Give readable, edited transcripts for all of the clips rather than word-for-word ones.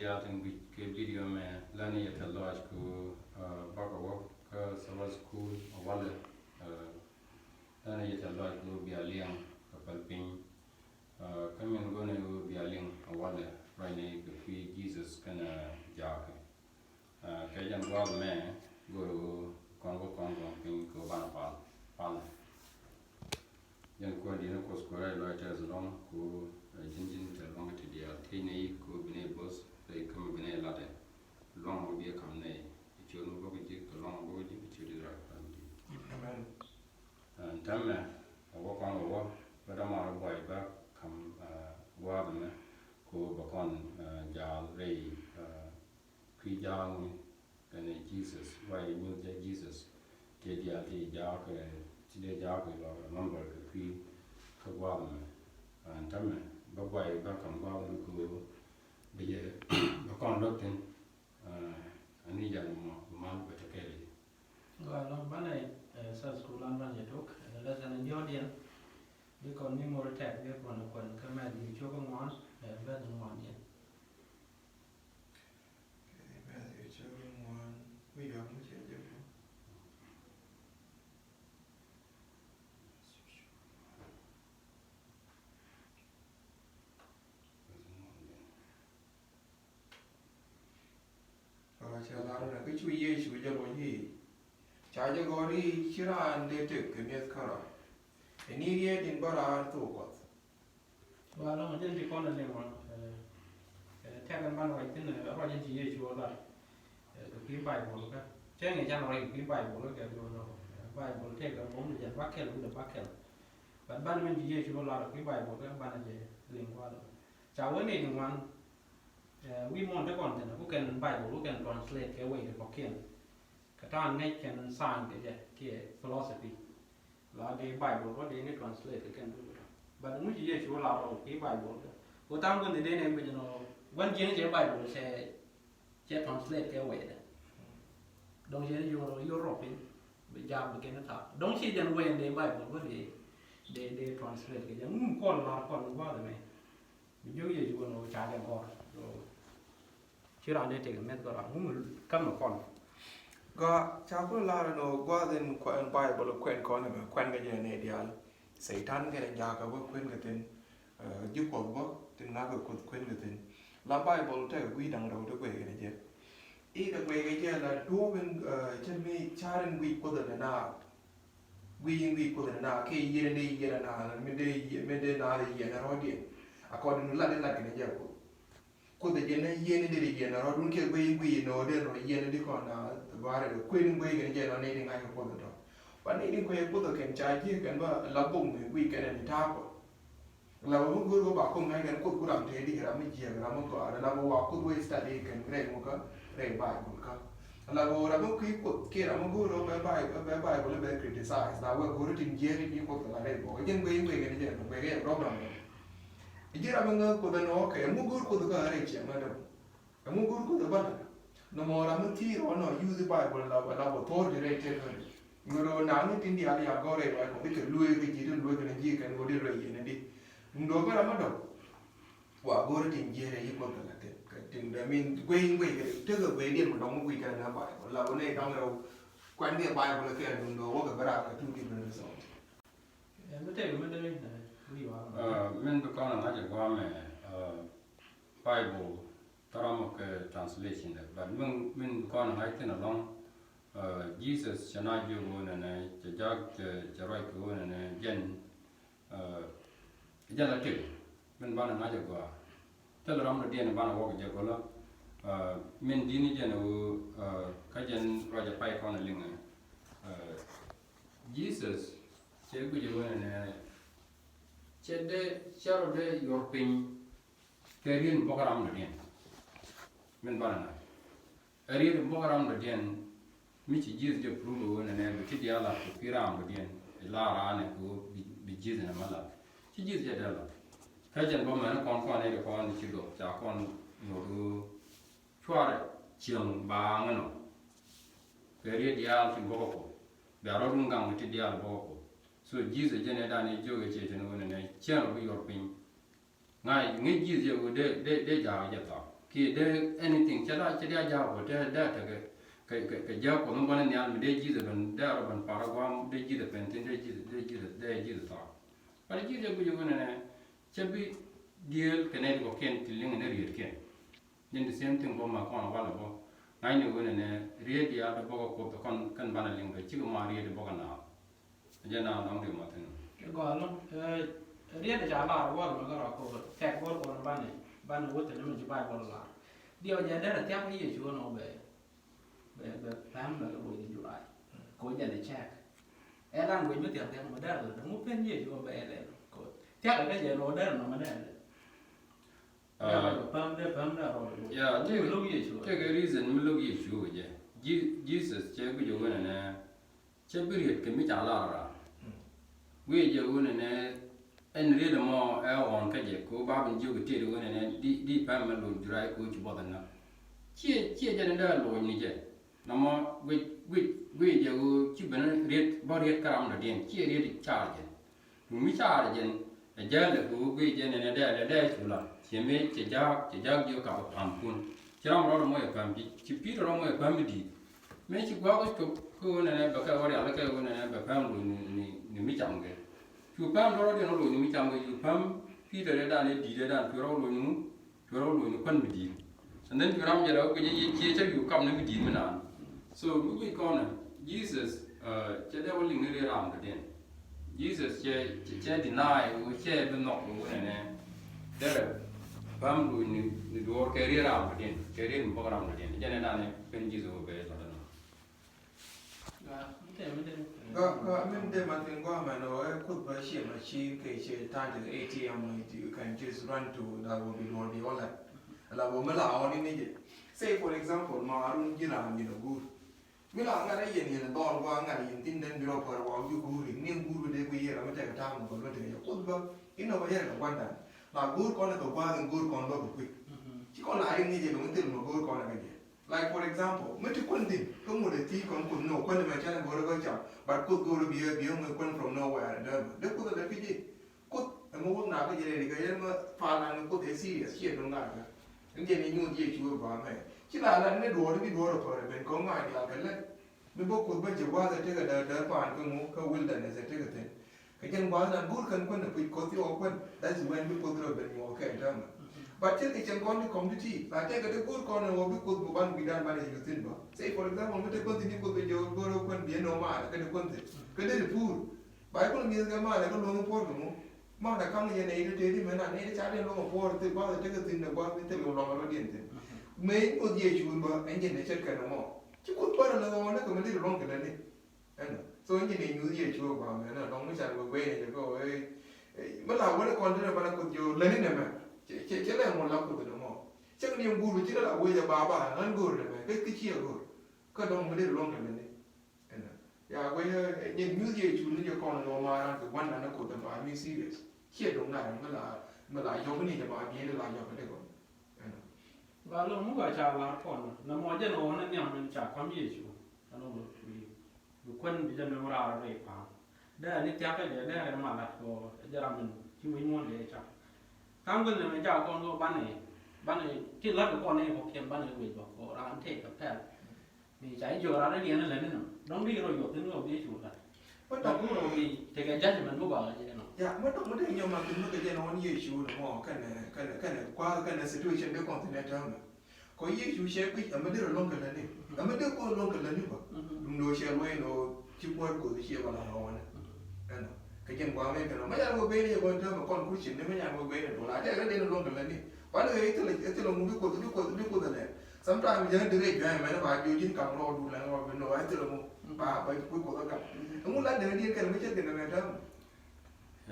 Ya tin ke video me lani ya talo ku baka wo ka sawa school wala lani ya talo ku bialiang ka palping kamin gone ku bialiang wala rani ku fi Jesus kana jake ka jan gwa me go kongo ping ko bana pal yan ko di no ko skora lo ta zalong ku jinjin ta long ti dia tini ku bine boss they come bine lade long mo bi kam ne ichonu go bi ko long go di ichudi ra kam di tamme wo kan wo bada ma boy ba kam wa me ko ba kon ja re kwi jang kana Jesus why new Jesus ke dia ti ja ke ti de ja ke lo number ke kwi ka wa me tamme ba boy ba kam wa ko bây bà con lớp trên anh đi dần mà về cho kê đi rồi nó bán này sa school lan ban jetok là dần nhiều điện đi còn những mồi tẹp đi còn cái mà đi cho con món về những món điện Chalarana cái chui ye chui giờ rồi hi cha giờ gori chira ande te kemet khara eni ye din bara to kot và nó dân thì con là liền mà theo căn ban ngoài tên là ở dân chỉ dễ chúa là cái bài của nó chứ ngày cha nói cái bài của nó cái nó bài của theo cái bốn là bắt kẹt cũng được bắt kẹt và ban mình chỉ dễ chúa là cái bài của các ban là gì liên quan được cháu với này ngoan we want the content who can Bible who can translate cái way của kiến cái thằng này can sign cái philosophy là cái Bible có để translate cái can do được but nó chỉ là chỗ là cái Bible của tao cần để nên bây giờ nó vẫn chỉ cái Bible sẽ translate cái way đó đồng chí Europe bây giờ cái nó thật đồng chí dân way để Bible có để translate cái giống con quá rồi mày bây giờ chúng nó trả tiền con chứ ra đây thì cái mét gọi muốn cắm một con ga cha ko la no gwa den ko en bible kwen ko na kwen ga je ne dial satan ga ja ga kwen ga tin ju ko bo tin na ga ko kwen ga tin la bible ta gwi dang ro de kwe ga je e ga kwe ga je la do ben chen mi charan gwi ko da na gwi ko da na ke yere na me de na ye na ro di according la de la ga je ko da je na ye ne de ye na ro dun ke gwi no de no ye ne de ko na bare do quên quê cái này nó nên đi ngay cái quân đó và nên đi quê quân kiểm tra chứ cái mà là bụng thì quỳ cái này thì thao là một người có bảo không ngay cái quân làm thế đi làm mấy chuyện làm một cái là một vào quân quê study cái này một cái bài một cái là một làm một cái quân kia là một người đó bài của là criticize là một người tin gì thì những quân là này một cái dân quê cái này là cái problem chứ là một người quân nó cái một người quân cái này chuyện mà đâu một người quân đó no more am ti ono use bible la tor directed ngoro na ni tindi ali agore ba ko ke luwe ke jiru luwe ke ji kan godi ro yene di ndo ko la mado wa gore tin jere yi ko la te ka tin da min gwe ke te ga gwe di mo dong gwe ka na ba la ko ne dong ro kwan de bible ke ndo wo ka bara ka tu ki no so nó thấy mình đây này đi mình có con là ngã me Bible Taramo ke translation da but min kon hai tin along Jesus chana ju wona na jajak jarai ko wona na jen jala tik min bana na jagwa tel ram na dien bana wo je ko la min dini jen o ka jen raja pai kon linga Jesus che gu je wona na che de charo de yorpin kerin bokaram na dien men bana ari de bogram de den mi ci jiz de prulo wona ne bi ti yalla ko piram de den la rane ko bi jiz na mala ci jiz de dala ka jen bo man kon ne de kon ci do ja kon no do chware chiang ba ngano peri de yalla ci boko ko ba ro dun gam ti yalla boko ko so jiz de ne da ne joge ce ten wona ne chiang bi yor pin ngai ngi jiz de ja ja ta ki de anything chada jaw de cái giờ của nó bên này mình để gì rồi mình để ở bên Paraguay để gì rồi bên trên để gì rồi tao cái gì rồi bây giờ này chỉ bị deal cái này có kiện thì liên này riết kiện nên the same thing mà con vào là bao ngay như vậy này riết dia đó bao có con kan ban liên cái chỉ có mà riết bao cái nào giờ nào nó được mà thế cái gọi luôn riết để trả lại qua rồi có có tag qua còn ban này thì nó mình chỉ bài qua là điều gì đấy là tiếp cái gì chúa nó về tám là cái buổi đi lại cố nhận để check đang với mấy tiền mà đây là nó muốn bên gì chúa về này cố chắc là cái gì rồi đấy là nó mới đây Pam đó rồi. Yeah, Cái lúc gì chúa. cái reason mình lúc gì chúa vậy. Jesus chế cái chỗ này chế bị riết cái mấy trả lại ra. Vì chỗ này anh riết mà on cái gì cô ba bên chỗ cái chỗ này đi Pam mình luôn dry cô chụp vào đó. Chia cho nên đó luôn như vậy. Nằm vì chỗ chụp bên riết bao riết cái làm là điên chia riết trả vậy. Mình trả vậy. Giờ là cô vì cho nên đây chủ là chỉ mấy chỉ giác vô cả một phần phun chỉ làm rồi mới làm chỉ biết rồi mới làm đi mấy chỉ qua cái này bác cái gọi là cái này bác làm rồi ni mi chăm cái chú làm rồi thì nó rồi ni mi chăm cái chú làm biết rồi đã này đi đã chú rồi nó phân đi nên chú làm giờ đó cái gì chỉ cho chú cầm nó đi mà nào so mấy con này Jesus chỉ để vào linh người làm cái đấy Jesus chỉ deny chỉ bên nọ cái này đấy Pam lu ni dua career ram kedin career ni program kedin jadi nane penji zo be la noก็ไม่ได้มาถึงว่ามันว่าคุณไปเชื่อมาชี้เคยเชื่อท่านถึง ATM เลยที่ you can just run to that will be all the all that แล้วว่าเมื่อเราเอานี่นี่ say for example มารุ่นยี่หลานยี่หนูกูเมื่อเรางานได้ยินตอนว่างานยินตินเดินไปรอพอว่าอยู่กูหรือเนี่ยกูเด็กกูเยอะเราไม่ใช่กระทำคนว่าถึงอย่างคุณว่าอินเอาไปเยอะกับวันนั้นlà good con là tổ qua then good con đâu quick chứ còn lại như vậy mình tìm một good con là cái gì like for example mấy cái quân tìm có một đề thi còn quân nổ quân mà cha là bố nó chậm but could go to be người quân from nowhere đó đức có được cái gì cốt một quân nào cái gì này cái mà pha là nó có thể serious chuyện trong ngài cái gì này như gì chúa bảo mày chứ là nó đùa rồi phải bên có ngài thì cái lên mình bố cốt bây giờ qua rồi cái đợt phản cái ngũ cái wilderness cái thing cái chân quá là good cần quân là quỳ có tiêu quân that's when we put it in more okay đó mà but chứ cái chân con đi community là cái good con là we put một ban vidan ban này tin ba say for example mình thấy quân thì mình có bây giờ go quân biển nó mà cái quân thì cái đấy là food bài con mình cái mà là con lông pork đúng mà là không như này thì mình là này trả tiền lông pork thì bao giờ cái tin là bao giờ cái lông nó điện thì mấy có gì chịu mà anh nhìn thấy chất cái nó mà chứ quân bao giờ là nó cái mình đi lông cái này anh so anh nhìn như gì chịu vào mà nó lông nó chẳng có quê này có ấy mà là cái con đó là bạn có chịu lên này mà chỉ là một lông của nó mà chắc niềm vui chỉ là quê giờ bà ăn gùi rồi cái chia gùi cái đông cái đi lông cái này ya quê nhìn như gì chịu nó con nó mà ăn cái quan nó cũng tầm phải serious chia đông này mà là giống cái này mà biến là giống cái đấy và lúc muốn gọi chào là còn nó mọi chuyện nó nhầm mình chả có gì chứ nó bị quân bị dân nó ra rồi phá đây là tiếp cái gì đây là mà là có giờ mình chỉ muốn muốn để chào tham quân này chào con có ban này cái lớp của con này có kiếm ban này bị bỏ có ra ăn thịtกับแพทย์มีใจอยู่ร้านนี้นั่นแหละนี่เนาะน้องดีเราอยู่ที่นู่นที่ชุดละเพราะตอนนู้นเรามีแต่cái chất mình cũng bảo là gìเนาะ ya mà đâu mới nhiều mà cái nó cái nó như chú nó cái này qua cái này situation đó còn thế nào mà có như chú sẽ biết mà đưa lông cái này mà đưa con lông cái này mà đúng rồi sẽ quay nó chụp qua của cái vào là họ này cái chân qua mấy cái nó mấy nhà mua bé này còn mà con cũng chỉ nên mấy nhà mua bé này đồ lá cái đấy nó lông cái này và nó ấy thì lông biết của này sometimes giờ đưa cái mà nó vào vô chính cầm lo đủ là nó ấy thì lông bà bây cuối của nó nó muốn lấy để đi cái mấy chất cái này đó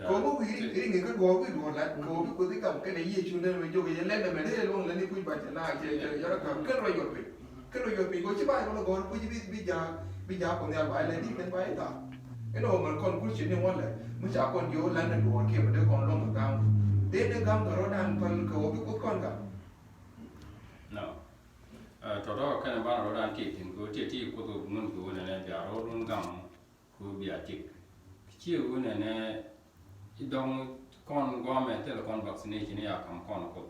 có một cái người có cái đồ là có cái cầm cái này gì chú nên mình cho cái lên là mình thấy luôn là đi quy hoạch là chơi cho nó cầm cái rồi có chứ bài nó còn có chứ bây giờ còn nhà bài lên đi lên bài ta cái đồ mà con cũng chuyện như vậy là mới chả còn vô lên là đồ kia mà đứa còn luôn mà cao đến đứa cao rồi đang phần có cái con cả no cho đó cái này bạn rồi đang kịp thì cóที่กูตัวมึงกูเนี่ยเดี๋ยวเราลุ้นกันกูเบียดจิกชื่อกูเนี่ยดองcon qua mẹ thế là con vaccination này à cầm con nó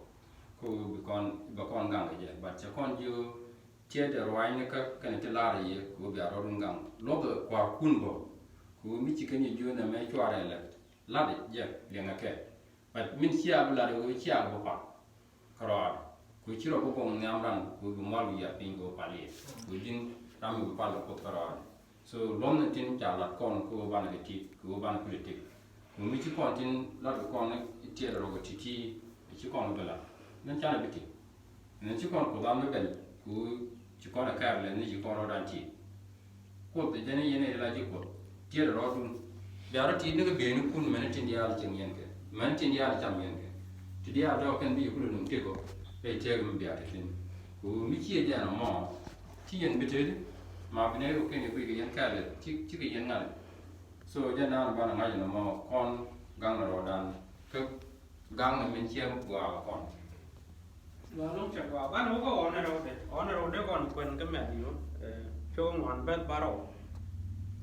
ko bi kon gang je ba cha kon ju tie de roi ne ka kan te la ye ko bi aro gang lo de kwa kun bo ko mi chi kan ju na me chwa re la de je le nga ke ba min sia bu la de ko sia bo pa karo ko chi ro ko ngam ran ko bi mal ya pingo pa le ko din ram bu pa lo ko karo so lom na tin cha la kon ko ban ke ti ko ban politik ko mi chi kon tin la ko ne tie de ro ko ti chi kon do la nan cha na biti nan chi kon ko da me bel ko chi kon ka le ni chi kon ro dan ti ko de ne yene la ji ko tie de ro dun ya ra ti ne ga be ni kun men tin dia al chen yen ke men tin dia al cham yen ke ti dia do kan bi ku lu ke ko pe te ga me bia te tin ko mi chi dia na mo ti yen biti ma bi ne ko ke ni ku ga yen ka le chi ga yen na so ja na ba na ga na mo kon gang na ro dan ke gang na men che mo wa kon và lúc chặt vào bắt nó có on rồi đấy còn quên cái mẹ gì đó cho ngọn bét bắt đầu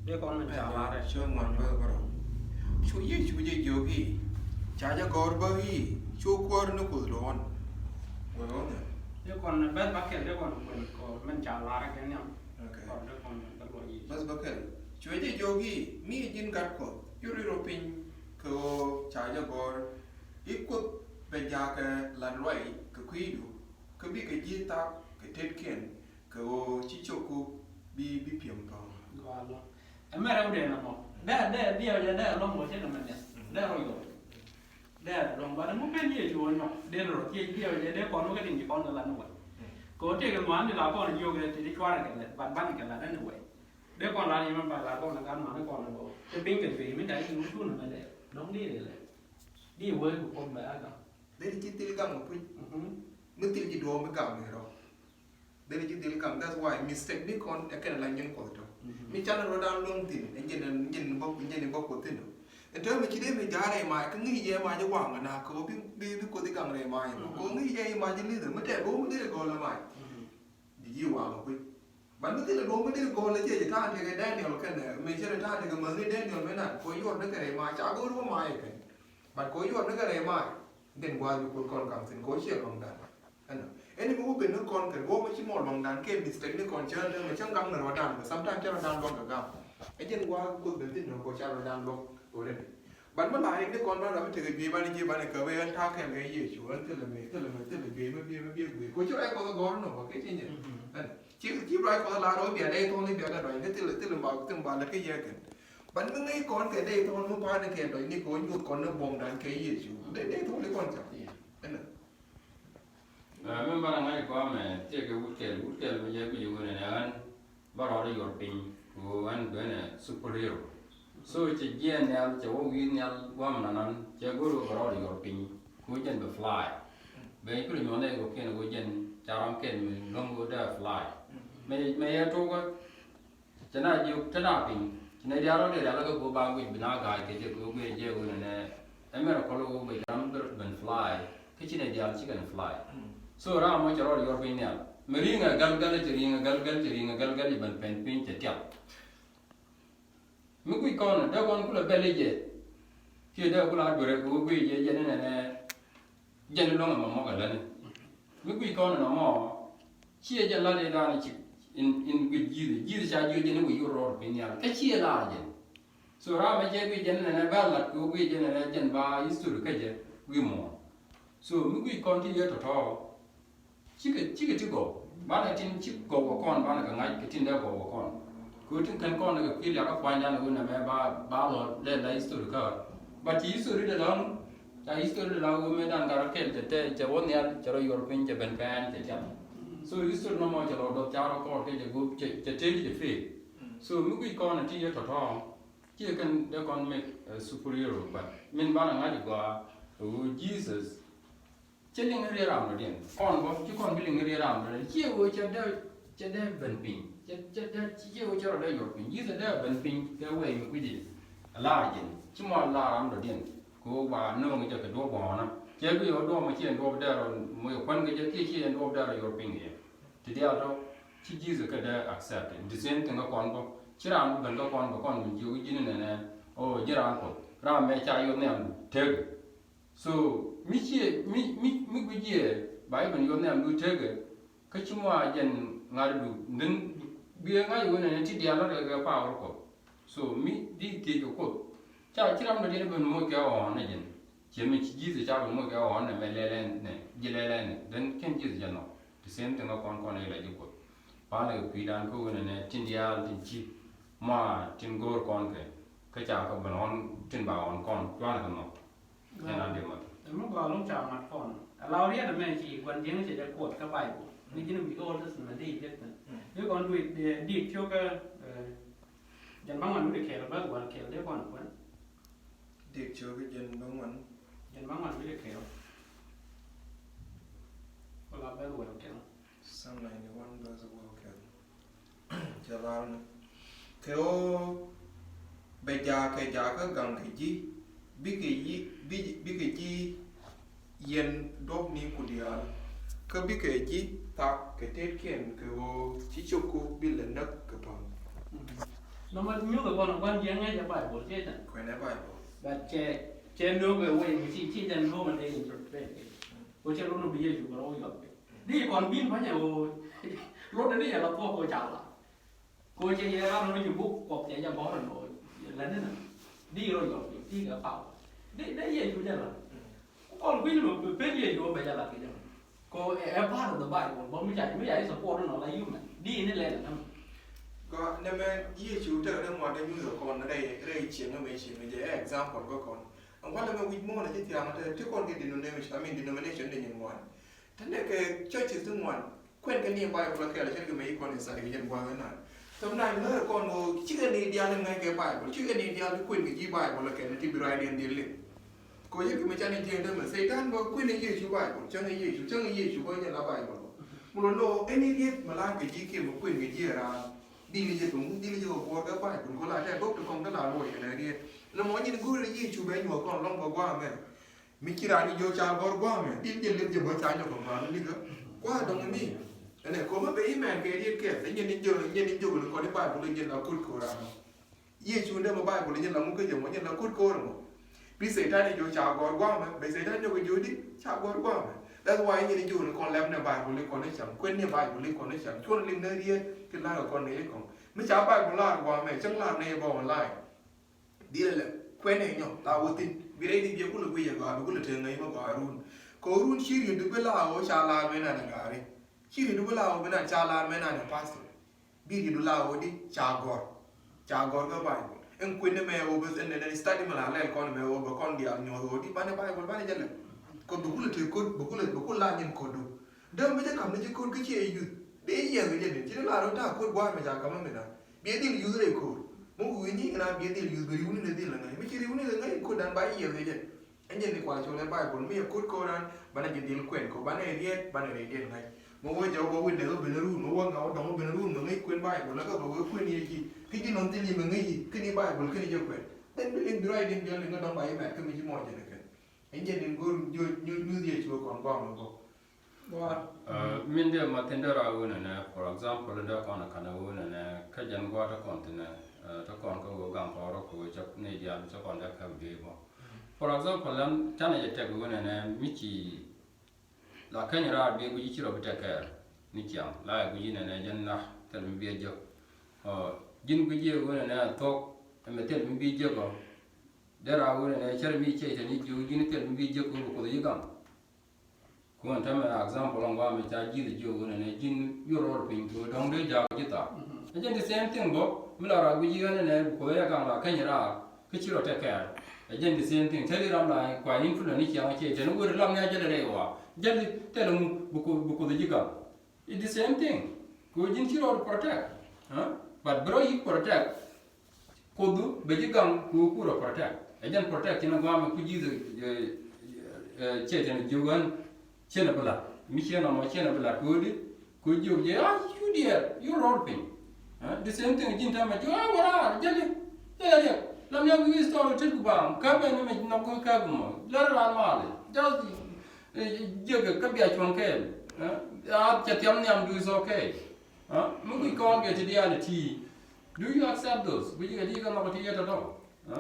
đấy con mình trả lá đấy cho ngon ba ba chu ye yogi cha ja gor ba hi chu kwar no ko ron wa ron đấy còn bét bắt cái đấy còn quên còn mình trả lá cái nhá okay còn đấy còn cái loại gì bas bakal chu ye yogi mi jin gat ko yuri ropin ko cha ja gor ikut beja ke lan roi ke kuidu ke bi ke ji ta ke tet ken ko chi choku bi piam pa gọi là em mới đâu để nào để điều giờ để long một thế là mình để rồi để long ba nó muốn cái gì chuột nó để rồi cái điều giờ để con nó cái gì con là nó vậy có thể cái món thì là con nhiều cái thì qua cái này bạn cái là nó vậy để con là gì mà phải là con là cái mà nó còn là bộ cái pin cái gì mới đấy chúng nó là để đóng đi để lại đi với của con bé cả de ji til gam ko mu til ji do mu gam ne ro de ji til gam that's why mistake ni kon e ken la nyen ko to mi chan ro dan long tin nyen bok ko tin en to mi chi de mi ja re ma ka ngi ye ma ja wang na ko bi ko ti gam re ma ko ngi ye ma ji li de mu te bo mu de ko la ma di ji wang ko ban mu ti la do mu de ko la je ta de ga Daniel ken mi che ta de ga ma ni Daniel me na ko yo de ka re ma cha go ro ma ye ken bạn có yêu nó cái này mà đền qua như con cảm tình có chuyện bằng đàn anh em đi mua bên nước con cần gom mới chỉ một bằng đàn kia mistake nước con chơi nên mà chẳng găng là vào đàn mà sometimes cho nó đàn luôn cả gam cái chân qua cuộc biểu tình nó có cho nó đàn luôn rồi đấy bạn mới lại nước con nó là cái gì bạn đi bạn này cờ về ăn thao kèm cái gì chú anh tức là về mới biết có chỗ em có gón nó cái gì nhỉ chỉ nói có là đối biệt đây thôi biệt là nói cái tức là bảo là cái gì cái bạn mới ngay con cái đây thôi mới ba cái rồi như con nó bồng đàn cái gì chú đây thôi lấy con chẳng men bara ngai ko me te ke wutel me je bi wona an bara ro yor pin ko an bene superhero so che gen ne al che wo wi ne al wa man nan che go ro bara ro yor pin ko jen be fly be ku no ne ko ken go jen charam ken me long go da fly me ya to ko chana pin ne dia ro de la ko ba wi bina ga ke je ko ge je wona ne emera ko lo be ram ben fly ke chine dia chi kan fly so ra mo charo yor pin ne meringa gal cheringa ban pen pin che tiap mi ku kon da kon kula bele je ke da kula dore ko ku je ne lo ma mo ga la ne mi ku kon no mo chi je la de da ni chi in good ji cha ju je ne wi yor pin ya ke chi la je so ra ma je ku je ne ba la ku je ne jen ba istur ke je wi mo so mi ku kon ti ye to chỉ cái go ba na tin chỉ go con ba na ka ngai cái tin da go con ku tin kan con na ki la ka kwa nya na me ba lo le la history ka ba ti history de long ta history de la go me dan ka kel te je won ya je ro european je ben je ja so history no mo je lo do cha ro ko ke je go je je free so mi ku con na ti ye to chỉ kan da con make superhero ba min ba na ngai go Jesus chân linh người làm rồi điện con có chứ con cái linh người làm rồi chiêu cho đây bền pin chiêu cho đây rồi pin như thế đây bền pin cái way mình quy định là gì chứ mà làm rồi điện cô bà nương cái cái đua bò nó chế cái đua mà chiên đua đây rồi mới quan cái cái chiên đua đây rồi pin gì thì điều đó chỉ Jesus cái đây accept design từng cái con có chứ làm bên cái con mình chịu cái gì này ô chứ làm có làm mẹ cha yêu này thế so mi guje bai ban yo ne du tege ka ci mo jen ngar du den bi nga yo ne ti dia la ga pa ko so mi di ti ko cha ci ram de ben mo ga on ne jen ci mi ci ji cha mo ga on ne me le ne ji le ne den ken ji jen no the same thing kon ne la ji ko pa le pi dan ko ne tin dia tin ci ma tin gor kon ke ka cha ka ban on tin ba on kon twa na no ne de ma มื่อก่อนลุงจ่ามาก่อนเราเรียกแม่ชีวันเย็นจะกดเข้าไปนี่ที่มีโอ้ที่สมัยดีเด็ดนะเดี๋ยวก่อนดูดีเที่ยวก็ยันบางวันไม่ได้เขียนแล้ววันเขียนเดี๋ยวก่อนคน เด็กเชื่อก็ยันบางวัน ยันบางวันไม่ได้เขียนเวลาไปรวยเขียน some 91 does a well can จะลาวนะเทโอเบจาเคจาก็กังเคจีบิกเคจีเย็นดอกนี้กูเดียร์ก็บิกเคจีตักเคเทศเขียนก็ชิชกูบิลนักก็พัง nó mà nhớ cái con quan giang ngayจะไปบทเจ็ดน่ะ แขวนในใบบอก แบบเจนู้ก็เว้ยที่เจนู้มันเองจุดเป็นโอเจรู้nó bây giờอยู่กับเราอยู่นี่ก่อนบินเพราะเนี่ยโอ้รถนี่เราตัวโคจ่าละโคเจียเราเราอยู่บุกกบเจียบอลหน่อยแล้วนั่นน่ะดีเราอยู่ที่กระเป๋าได้เยอะอยู่จังล่ะก่อนบินมันเป็นเยอะอยู่ไปจังล่ะกี่จังก็แอบพลาดตัวใบผมไม่ใหญ่สปอร์ตนั่นอะไรอยู่มันดีนี่แหละนะก็นั่นแม่ยี่ชูเธอเรื่องวันได้ยุ่งกับคนได้เฉียงก็ไม่เฉียงไม่ใช่ example ก็ก่อนอันว่าเราไม่วิดโม่เลยที่ที่เราเธอทุกคนที่ denomination I mean denomination ได้ยังวันท่านเนี่ยก็ช่วยจิตทุกวันควนกันนี่ไปคนละแค่ละเช่นก็ไม่คนในสายกันวันนั้นทำได้เมื่อก่อนโอ้ชื่อกันนี่เดียวยังไงแกไปชื่อกันนี่เดียวที่ควนกับยี่ไปคนละแค่ที่บริเวณเดียวเลยก็ยังไม่ใช่ในเทียนเดิมเหมือนเซตันบอกควนในยี่ชูไปจังในยี่ชูก็ยังละไปหมดมุลโลไอ้นี่เรียกมาล้างกับยี่เกี่ยวกับควนกับยี่ราดีเลยจะตรงดีเลยจะบอกว่าก็ไปคนคนละแค่พวกทุกคนก็ลาโวยอะไรเนี่ยแล้วมองยิ่งกูเลยยี่ชูไปอยู่ก่อนลองบอกว่าแม่มีกีฬานี่โยชาบอกว่าแม่ที่จะเล่นจะบอกชายจะบอกมาแล้วนี่ก็ว่าตรงนี้อันนี้ก็มาไปแม่แกเรียกแกแต่ยันนี่โยเลยคนที่ไปบุรียันเราคุดโครายี่ชูเดิมมาไปบุรียันเรามุกก็ยังว่ายันเราคุดโคราพิเศษได้ในโยชาบอกว่าแม่พิเศษได้โยก็อยู่ดิชาบอกว่าแม่แล้ววายยันนี่โยนคนแล้วเนี่ยไปบุรีคนที่ฉันคว้นเนี่ยไปบุรีคนที่ฉันชวนลิงเนอร์เรียขึ้นล่ากับคนนี้ของไม่ช้าไปบุรีว่าแม่จังลาในบ่อไล่ดีเลยคว้นเนี่ยเนาะตาวตินวิเรศที่เบี้ยกุลกุยยังก็กุลเถิงไงมาก็อารุณก็อารุณชีรินดูเปล่าโอชาลาเมน่าเนี่ยการิชีรินดูเปล่าโอเมน่าชาลาเมน่าเนี่ยพาสต์บีรินดูลาโอดิชากอร์ก็ไปเอ็งควีนเนี่ยแม่โอเบสเอ็นเนี่ยสตาร์ทมาแล้วคอนแม่โอเบคอนเดียร์เนี่ยโอดิบ้านเนี่ยบ้านเนี่ยจังเลยก็บุกุลเถือบุกุลลายินโคดูเดิมไม่ใช่คำนี้จะโคดก็เชี่ยอยู่เดี๋ยวยังไม่ใช่เนี่ยที่เราลาเราถ้าโคดว่าไม่จากคำนั้นนะเบี้ยที่ยูเลยโคดมึงวิ่งยิ่งนะเบี้ยที่ยูบริวนี่เลยที่ละไงไม่ใช่ริวนี่เลยไงโคดดันใบเยี่ยมเลยเนี่ยอันนี้ในความชวนในใบคนไม่อยากโคดโคดันบ้านเนี่ยดีลเควนโคบ้านเนี่ยเรียดบ้านเนี่ยเรียดไงมึงว่าจะบอกว่าเดี๋ยวเป็นรุ่นมึงว่าเงาดองเป็นรุ่นมึงให้เควนใบคนแล้วก็บอกว่าเควนนี่กี่คือที่นนที่นี่มึงให้ขึ้นนี่ใบคนขึ้นนี่จะเควนแต่เป็นเรื่องดุร้ายเรื่องเดียวเลยก็ดองใบแม่ขึ้นไม่ใช่หมดเลยกันอันนี้เนี่ยกูยูเดียชัวร์ก่อนบ้างมึงก็ว่าmin de matendera wona na for example da kono kana wona na kajan gwa ta kontina ta kon ko gam paro ko chak ne dia ta kon da ka be bo for example lam tana ya tag wona na michi la kanyara be gu yichiro bita ka ni kyam la gu yina na janna tal mi be jo jin gu je wona na to me tel mi be jo ko dara wona na char mi che ni ju jin tel mi be jo ko yigam kuan tama example on wa me cha ji de jo ne ne jin yoro pin ko dong de ja ji ta again the same thing bo mi la ra gu ji ne ko ya ka la kan ra ke chi ro te ka again the same thing tell ram la kwa yin fu ni chi ang che je no gu lam ya je de wa je de te lo bu ko de ji ka it the same thing ko jin chi ro protect but bro you protect ko du be ji gang ku ro protect again protect ni ga ma ku ji de che je ne ju gan chena bala mi chena ma chena bala kodi ko joje you dear you rolping the same thing jinta ma jo wala jali ya lam ya wi store tit ba ka be ne na ko ka mo la ra ma le just joge ka bia chon ke cha tiam nyam do is okay mu we can't get the reality do you accept those we get you na ko ti ya to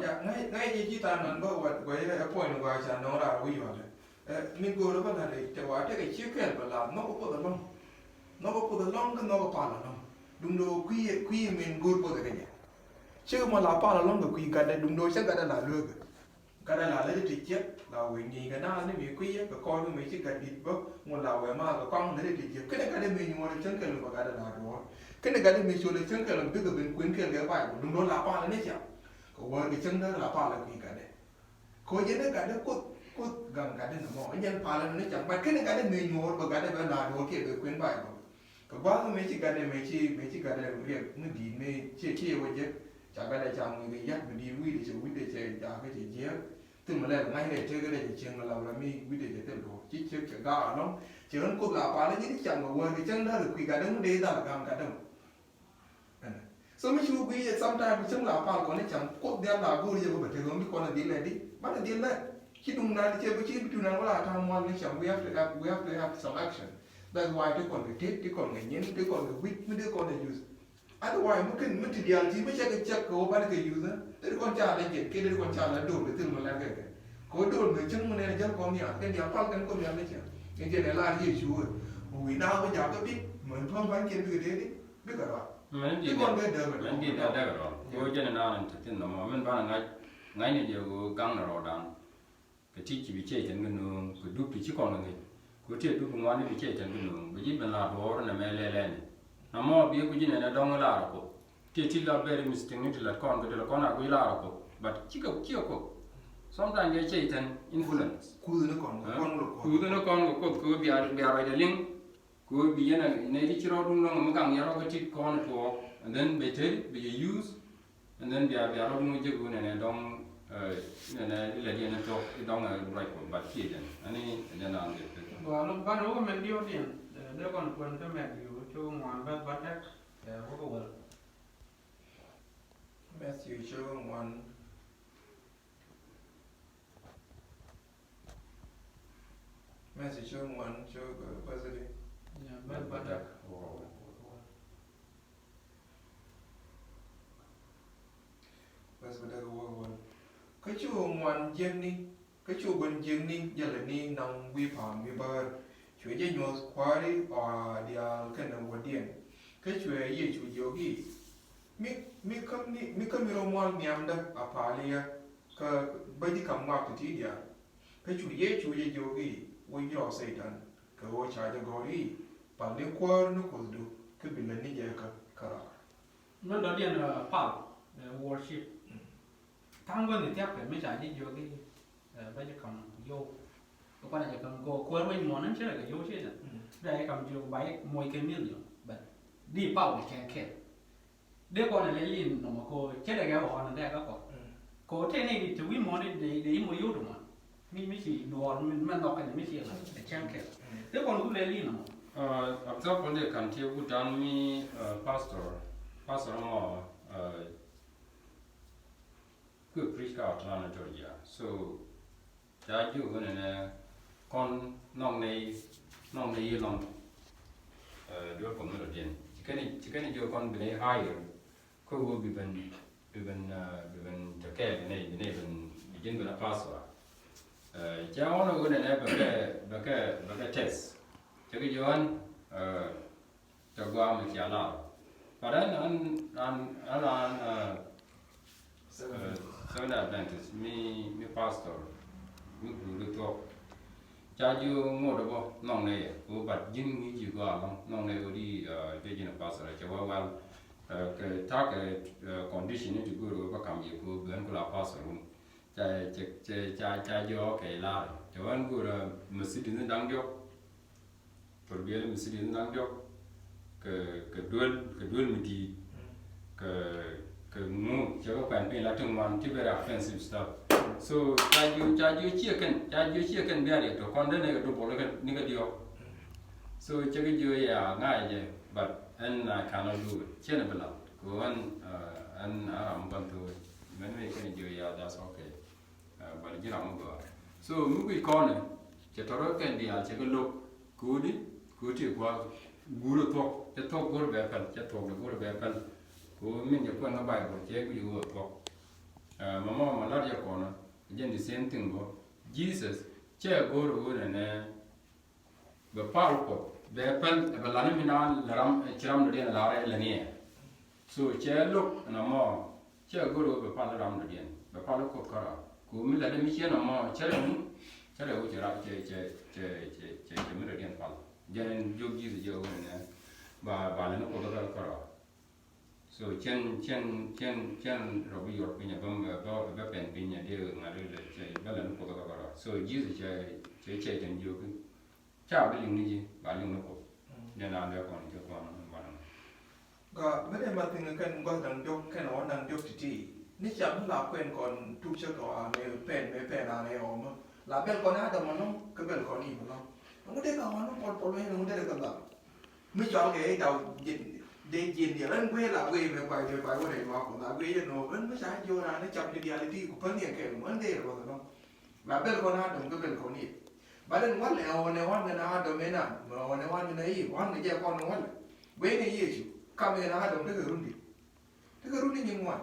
ya ngai ye ji ta nan ba wa ya point wa cha no ra wi wa le min go ro ba le te wa te ke chi ke ba la no ko da long no ko da long no ko pa la long dum do qui min go po da ke chứ mà là pa là long cái cái đây đúng đôi chắc cái đây là lừa cái đây là lấy thì chết là quỷ nhì cái na nó bị quý cái con nó mới chỉ cái đi bớt một là quỷ mà cái con lấy thì chết cái này mình mua được chân cái là cái đây là đó cái này cái đây mình chua được chân cái là biết được bên quyến cái bài của đúng đôi là pa là đấy chả còn với cái chân đó là pa là cái đây có những cái đó cốt gần cái đây là mọi nhân pa là nó chẳng bài cái này cái đây mình mua và cái đây là đó kia được quyến bài cái quá nó mới chỉ cái đây mình chỉ cái đây việc nó đi mình chỉ với chứ chả cái đây chàng người dắt mình đi quy để chơi quy để chơi chả cái gì chứ từ mà đây ngay để chơi cái đây chơi mà làm mi quy để chơi đồ chỉ chơi chơi gà nó chỉ nó cốt là pa nó chỉ chàng mà quên cái chân đó được quy cái đó nó đi ra là càng cái đó so mấy chú quy sometimes chân là pa còn nó chẳng cốt đen là vô đi vào bể thường đi con là đi lại đi bắt là đi lại khi đúng là chơi với chơi với chú nào có là tham quan nó chẳng we have to have some action that's why đứa con người chết đứa con người nhẫn đứa con người weak mấy đứa con người use otherwise mungkin ideologyไม่ใช่cái chắc của bạn cái use đấy con cha này cái đấy con cha là đồ để từ mà làm cái có đồ người chân mà này chân con nhà cái nhà phát cái con nhà này chứ cái này là gì chú ui nào bây giờ có biết mình không phải kiến từ đấy đi biết cả rồi mình đi đâu rồi tôi cho nên là thực hiện nó mà mình bảo là ngay này giờ căng là rồi đàn cái chỉ bị chết trên cái nương cái đúc thì chỉ còn là người cái chết đúc ngoài này bị chết trên cái nương bây giờ mình làm đồ là mẹ lên nằm ở bia cái gì này đông là rồi cô thì là very mistake như là con là cái là rồi but chỉ có sometimes they chết trên influence cùi nó còn cô bia rồi để link cô bia này đi chiro đúng không mà càng nhớ cái chip con của and then better be use and then bia rồi đúng cái cái này đông này là gì nó cho đông là right của but kia anh ấy là và lúc ban đầu mình đi ở điện đứa con quần cái mẹ điều cho ngoài bắt chắc có cầu Matthew chương 1 Matthew chương 1 chương cái gì bắt chắc cái chỗ ngoan dân đi cái chỗ bên dân đi giờ là đi nông vi phạm vi bờ chỗ dân nhớ qua đi ở địa cái nào vật điện cái chỗ gì chỗ yogi mi không romal niam da apalia cái bây giờ cầm ngọc thì đi cái chỗ gì yogi với yo satan cái wo cha da gori pa le kwar no ko do cái bình là ni cái kara nó đó điện là pháp worship thang quân thì tiếp phải mới giải đi vô cái bây giờ cầm vô cái quan này cầm go quên với món nó chứ là cái vô chứ là đây cầm vô bảy môi cái miếng rồi bật đi bao để kẹt kẹt đứa con này lấy liền nó mà cô chết là cái họ nó đây có cô thế này thì chú ý món để môi vô đúng không mi chỉ đùa mình đọc cái này mi chỉ là để kẹt kẹt đứa con cũng lấy liền nó observe vấn đề cần thiếu của đàn mi pastor mà cứ preach out Atlanta Georgia so đã chịu cái này con nòng này lòng đứa con nó tiền chỉ cái này cho con bị này higher cô will be bên cho cái này bên begin with a pastor cháu nó cái này cái test cho cái Joan cho qua mình trả lại và đấy anh Seventh Adventist, mi pastor, mi guru to. Cha ju ngồi đó nong này, cô bắt dính nghĩ gì qua nong này đi cái gì nó pastor, cha vào cái thắc cái condition này ju guru bắt cầm gì cô bên cô là pastor luôn. Cha ju cái là, cha anh guru masjid ini đang jok, perbiaran masjid ini đang jok, cái duel mesti cái ngu cho các bạn bên là trong màn chỉ về offensive stuff so cha ju chia cần bia để con đến này cái đồ bỏ cái này điều so cho cái ju ya ngay je but and I cannot do it chia nó bela ko anh làm bằng thôi mình mấy cái ju ya that's okay but chỉ làm một so mu cái con này chỉ thở cái dia chỉ cái lục cú đi qua cú được thuốc chỉ thuốc cú về phần chỉ thuốc được cú về phần cô mình nhập quan nó bài của chế của yêu của mama mà nói cho con là the same thing của Jesus che goro ne be pal ko be pel be lan mi na laram chiram de la re le ne so che look na mo che goro be pal ram de be pal ko kara ku mi la de mi che na mo che le mu che le u che ra che mi de pal jen jogi de jo ne ba le no ko da kara so chen robi yor pinya bam ba pen pinya de ngare le che ba le no ko da kara so ji che chen jo ku cha ba ling ni ji ba ling no ko ne na le ko ni ko ba naก็ไม่ได้มาถึงกันก็ดังยกแค่นอนดังยกที่นี่จำลาเป็นก่อนทุกเช้าก่อนในเป็นอะไรออกมาลาเป็นก่อนนะแต่มันต้องก็เป็นก่อนนี่มันต้องมันได้ก่อนมันปนเลยมันได้กันแบบไม่จอดแค่เดาเย็นเดย์เย็นเดี๋ยวนั้นเว้ยละเว้ยไปว่าไหนมาของลาเว้ยโน่มันไม่ใช่โยนาเนี่ยจับในเดียร์ที่กูเพิ่งเนี่ยแค่มันได้หรอกมันต้องลาเป็นก่อนนะแต่มันก็เป็นก่อนนี่บ้านวันแล้วในวันนั้นนะเดม่น่ะในวันนี้วันนี้แยกก่อนวันเว้ยเนี่ยยี่สิบkami na hadam daga rundi nyingwan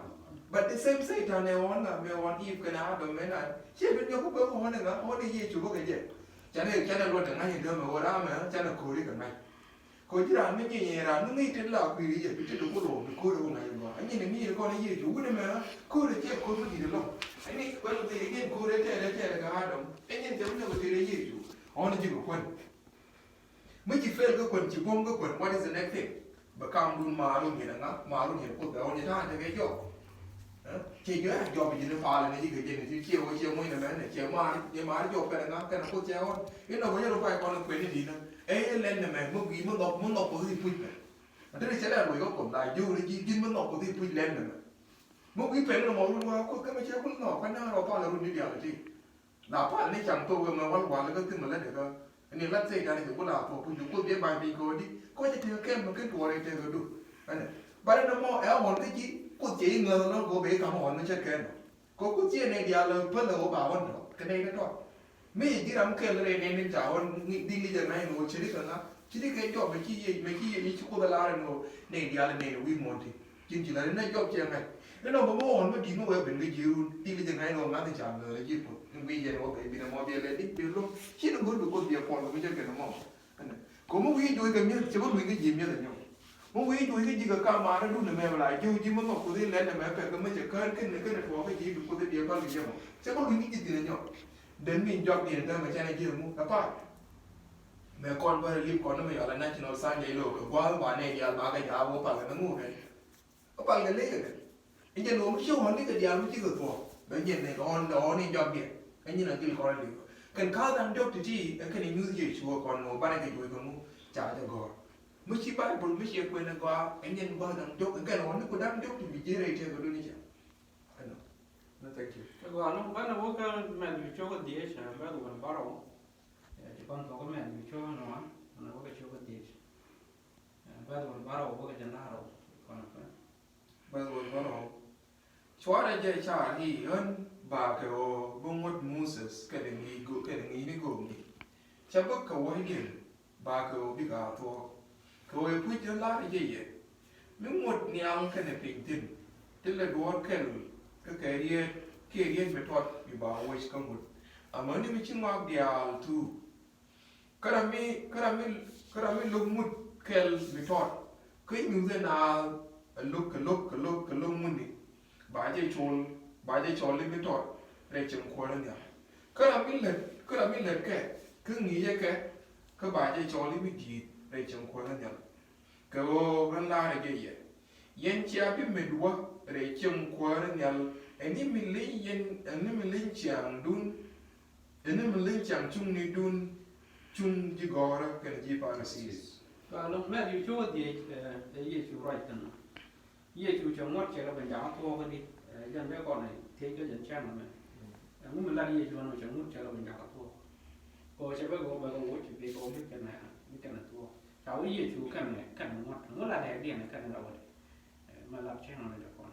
but the same say ta ne on na me on if kana hadam me na che bin yo ko ba ko na ga o de ye chu ko ge chane lo ta ngai de me ora me chane ko ri ka ngai ko ji ra me ni ra nu ngai tin la bi ri ye bi te ko lo ko ro ngai ba ani ne mi ko ne ye chu ne me ko re che ko ri de lo ani ko lo de ye ko re te ga hadam ani te ne ko te re ye chu on ji ko kon me ji fel ko kon ji bom ko kon what is the next thing become dun maru ni na maru ni ko da oni ta de ge jo che ge jo bi ni fa le ni ge je ni che o che mo ni na che ma jo pe na ka na ko che on e no voglio fare con quelli lì e le ne me mo gi mo no così poi ma te ce la lo ko da ju ni gi mo no così poi le ne mo gi pe no mo lu ma ko ka me che ko no ka na ro pa la ru ni dia ti la pa ni chang to ma wa wa le ko tin ma le de ko ni la sei da ni ko la po pu ju ko be ba bi ko di koจะเทเข้มมันขึ้นตัวเลยเทก็ดูอันนี้บ้านเราหม้อแอลหอนก็จีกูจีเงินแล้วกูเบกหอนไม่ใช่แค่ก็กูจีในเดียร์เลยเพิ่นเลยบ่าววันกันได้ก็ทอดไม่ที่รำเกินเลยในจ่าวันดิ้งลิจะไหนหนูชิลิกันนะชิลิกันจบไม่ขี้ยี่ชุกตะลาเลยหนูในเดียร์เลยในวิมอนที่จริงๆแล้วในจบเชียงไงแล้วเราบอกว่าหอนไม่กินว่าเป็นลิจิวดิ้งลิจะไหนหนูงานที่จ่าเลยญี่ปุ่นวิเยนว่าเป็นบินมอเบียเลยดิ้งบินลงชิลิกันดูกูเบียร์พอเราไม่ใช่แค่หม้ออันนี้como vi due che mi se vuoi che gli mi da no mo vi due che diga ka ma na me la ju ji mo ko de le na me pe ko me che kan ne ko ke ji ko de dia pa li mo se ko ni ji de no den min job ni da ma cha na ji mo ka pa me kon ba li ko no me ala national sign ye lo ko ba ne dia ba ga ya wo pa ga mu ke ko pa ga le ke in je no mo show hon ni ke dia mo ji ko to ba ni ne ko on do ni job ni cái như là cái con này cần khá đang job thì cái này như gì chúa còn nó ba cái chuối còn trả cho gọi mới chỉ ba bốn mới chỉ quên là qua anh nhân qua đang job cái nó nó đang job thì bị chế đây chơi có đôi như vậy nó thank you cái gọi nó bắt nó có cái mẹ bị cho cái đĩa sao bắt đầu mình bắt đầu chỉ còn có cái mẹ bị cho nó có cái cho cái đĩa bắt đầu mình bắt đầu có cái chân nào còn cái bắt đầu bắt đầu chúa đã chơi trả thì hơn bà cái bông mất Moses cái đừng nghĩ đi gồm đi chắc có cầu hay gì bà cái bị gà thua cầu ấy quyết cho lá cái gì vậy nếu một nhang cái này bình tĩnh tức là đuổi cái riêng về thoát bị bà quay sang một mà nếu mình chỉ mặc dial tu cái đó mình lúc một cái về thoát cái như thế nào lúc muốn đi bà chơi trốn lên bên thoát để chừng qua lên nhà cái là mình lật cái cứ nghĩ cái bà chơi trốn lên bên gì để chừng qua lên nhà cái bên la để gì yên chia bên mình đua để chừng qua lên nhà anh ấy mình lên chẳng chung đi đun chung gì gọi là cái gì bà nó xí và lúc mẹ đi chỗ thì để chú right tên chú chồng ngót chơi là bên giáo thua cái đi dân bé con này thế cái dân trang mà mình là đi chú nó chồng ngót chơi là bên giáo thua cô sẽ với cô bà con ngót chỉ vì cô biết cái này thua cháu ấy chú cái này ngót nó là đẹp điểm cái này đâu mà làm trang này là con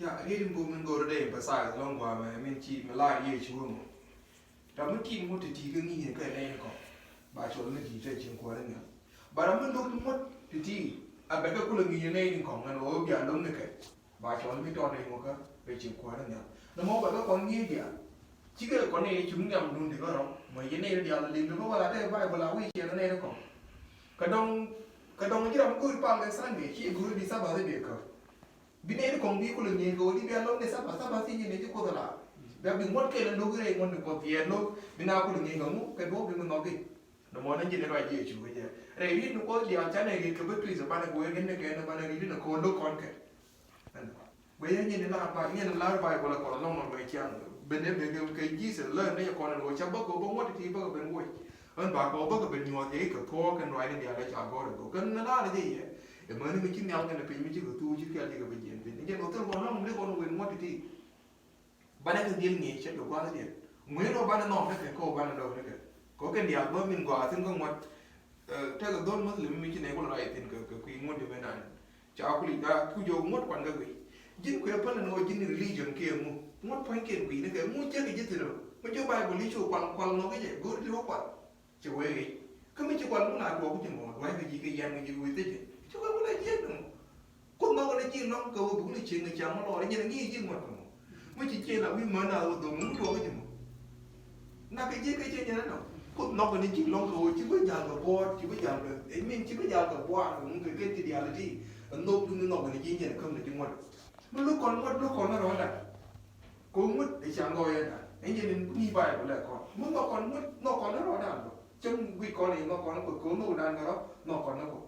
yeah I didn't go and go today emphasize long qua mà mình chỉ mà lại gì chú không đó mới kim một thì cứ nghĩ cái này có bà chỗ nó chỉ chơi chừng qua đấy nhỉ bà đó mới lúc mất thì à bé cái cô là nghĩ này thì còn là nó giờ lúc này cái bà chỗ nó mới cho này một cái về chừng qua đấy nhỉ nó mong bà có con nghĩ gì chỉ cái con này chúng nhầm luôn thì có đâu mà cái này là liền nó có là cái vai của lão cái này nó còn cái đông cái đông cứ bằng cái sáng để khi cứ đi sao bảo thế được bên này còn đi có lượng nhiều rồi đi bên đó này sao bảo gì này chứ có là bây giờ mất cái là lúc cái này còn tiền lúc bên nào có lượng nhiều không cái bố bên mình nói cái nó muốn nó chỉ để loại gì chủ cái gì đây biết nó có gì anh chán này cái bức tùy giờ ban này cái này nó ban này nó còn đâu còn cái bây giờ như là bài như là bài của là còn nó mà bài chăng bên đây bên cái gì sẽ lên đây còn là ngồi chấp bớt có bông mất thì bớt bên ngồi anh bà có bớt bên nhòa thế cái thua cái loại này để lại chọn có được cái nó là gì vậy mà nó mới chỉ nhau cái này mình chỉ có tu chứ cái gì cái bên gì bên cái nó tôi còn nó không biết còn bên mất thì ban này cái gì nhỉ chết được quá gì mới nó ban nó cái có ban nó đâu cái có cái điều mà mình gọi thì không mất theo cái đôi mất là mình chỉ này có loại tiền cái quy mô như bên này cháu cũng đi ra cứ vô mất quan cái gì chính quyền phân là nói chính religion kia mất phán kiện quỷ nó cái muốn chết cái gì từ đâu mà cho bài của lý chủ quan nó cái gì cứ đi quan chỉ quay cái cứ mấy chú quan cũng là của cái gì mà quay cái gì cái gì quỷ thế chứ chú quan cũng là chết nữa cũng nó cái gì nó cầu cũng là chuyện người chồng nó lo như là nghĩ chứ mà mới chỉ chơi là vì mới nào tụi muốn cho cái gì mà na cái gì như thế nào cũng nó cái gì nó cầu chứ bây giờ cái board chứ bây giờ cái mình chứ bây giờ cái board cũng cái reality nó cũng nó cái gì như không là chúng mà lúc còn nó rồi này cũng mất để chẳng gọi là anh nhìn mình cũng như vậy lại còn muốn nó còn nó rõ ràng rồi trong quy con này nó còn nó cố nó đàn đó nó còn nó cũng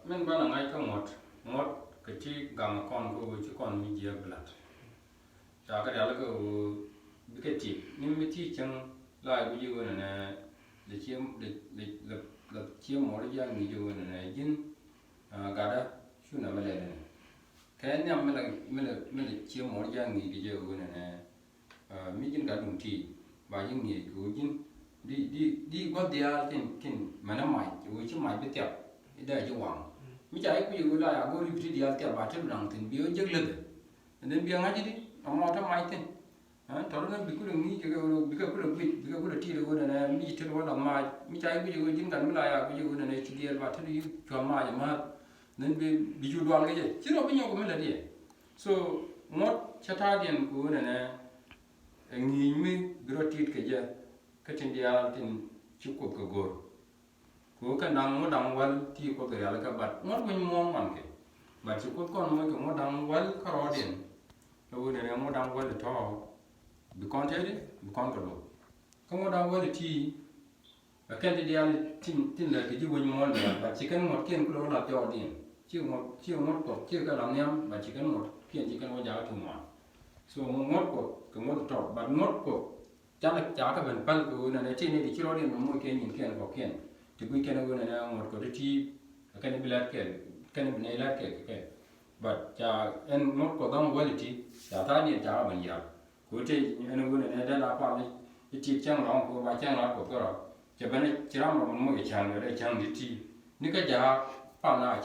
mình bảo là ngay cái một cái chi gang con của chứ còn mình giờ bật chả cái đó là cái chi nhưng mà chi chẳng lại cái gì này để chiếm để chiếm mọi cái gì như này chính cả đó chú nào mới này cái này mình là chiếm mọi cái gì cái này mình chính cả đồng chí và những người của chính đi có địa cái mà nó mày rồi chứ mày biết tiệp để cho hoàng mình chạy cái gì là có đi đi địa tiệp và chấp rằng thì biểu chất lực nên biểu ngay đi ông mau thằng mày thì thằng nó bị cái đường nghĩ cái đường bị cái đường ti rồi này mình chỉ cho nó mày mình chạy cái gì chính cả mình là cái gì này chỉ địa và thứ đi cho mày mà nên bị chủ đoan cái gì chứ đâu biết nhau của mình là gì so một chất thải điện của này nghĩ mình grotit cái gì cái chuyện dia tin cukup ke gor ko kan dang mo dang wal ti ko ke ala ka bat ngot won mo man ke bat ko kon mo ke mo dang wal ka rodin to ne mo dang wal to bi kon tede bi kon ko do ko mo dang wal ti ka kan dia tin la ke ji won mo la bat ci kan mo ken ko la to din ci mo ko ci ka lam yam bat ci kan mo ken ci kan mo ja tu mo so mo ngot ko ke mo to bat ngot ko chả cái phần phân của này trên này thì chỉ nói đến một cái nhìn kia là có kia thì cái này là một cái chi cái này bị lát cái này bị này lát cái but chả anh một cái đó quality chả ta nhìn chả bằng gì của chị anh này đã là qua cái chi trang lòng của bài trang lòng của tôi rồi chỉ bên này chỉ làm một cái trang rồi đây trang thì chi nếu cái chả bằng là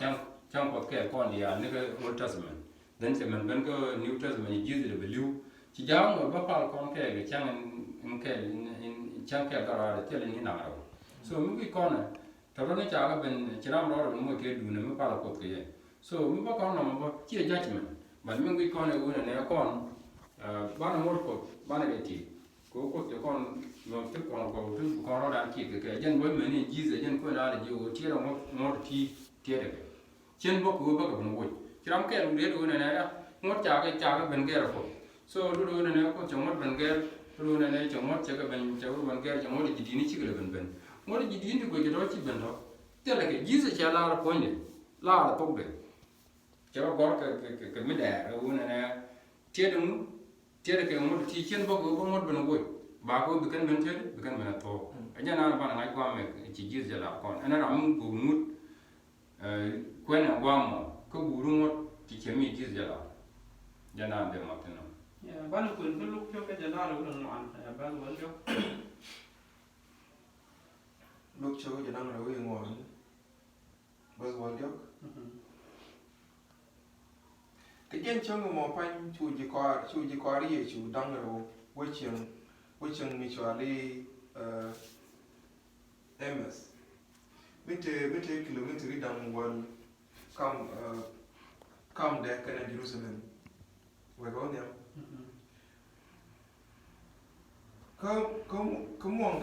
trang của cái con gì nếu cái Old Testament then thì mình bên cái New Testament chỉ là value chỉ giáo người bắt vào con cái trang cái trang cái đó là cái này nào so mình cái con này thằng nó chả cái bên chỉ làm đó là một cái đủ nó mới bắt được cái so mình bắt con nó mà chỉ là judgment mà mình cái con này con bán nó một bán này thì có con nó tức con nó đang cái dân với mình thì chỉ dân quên ra là nhiều chỉ là một thì được trên bốc của bốc của nó chỉ làm cái đúng này một chả cái bên kia rồi so đúng này có trong một bên kia rồi này trong một cái bên kia trong một cái gì chỉ cái bên một cái gì thì cái đó chỉ bên đó tức là cái gì sẽ là point này là tốt đấy chỉ có cái mấy đại rồi này chia cái một thì trên bốc của một bên ngồi bà có bị bên to anh nhà nào bạn ngay qua mình chỉ gì sẽ là còn anh nào muốn bù nút quen là qua mà có bù nút thì chỉ mình gì sẽ là nhà nào để mà thế nào ban quyền cứ lúc cho cái giờ đó lúc đừng ngoan ban vẫn cho lúc cho cái năng là cái ngoan bớt ngoan được cái chuyện cho người mò phanh chú chỉ qua đi chú đăng rồi với trường mình cho đi MS mình thấy km đi đăng one come there cái này Jerusalem vậy có nhỉ có mong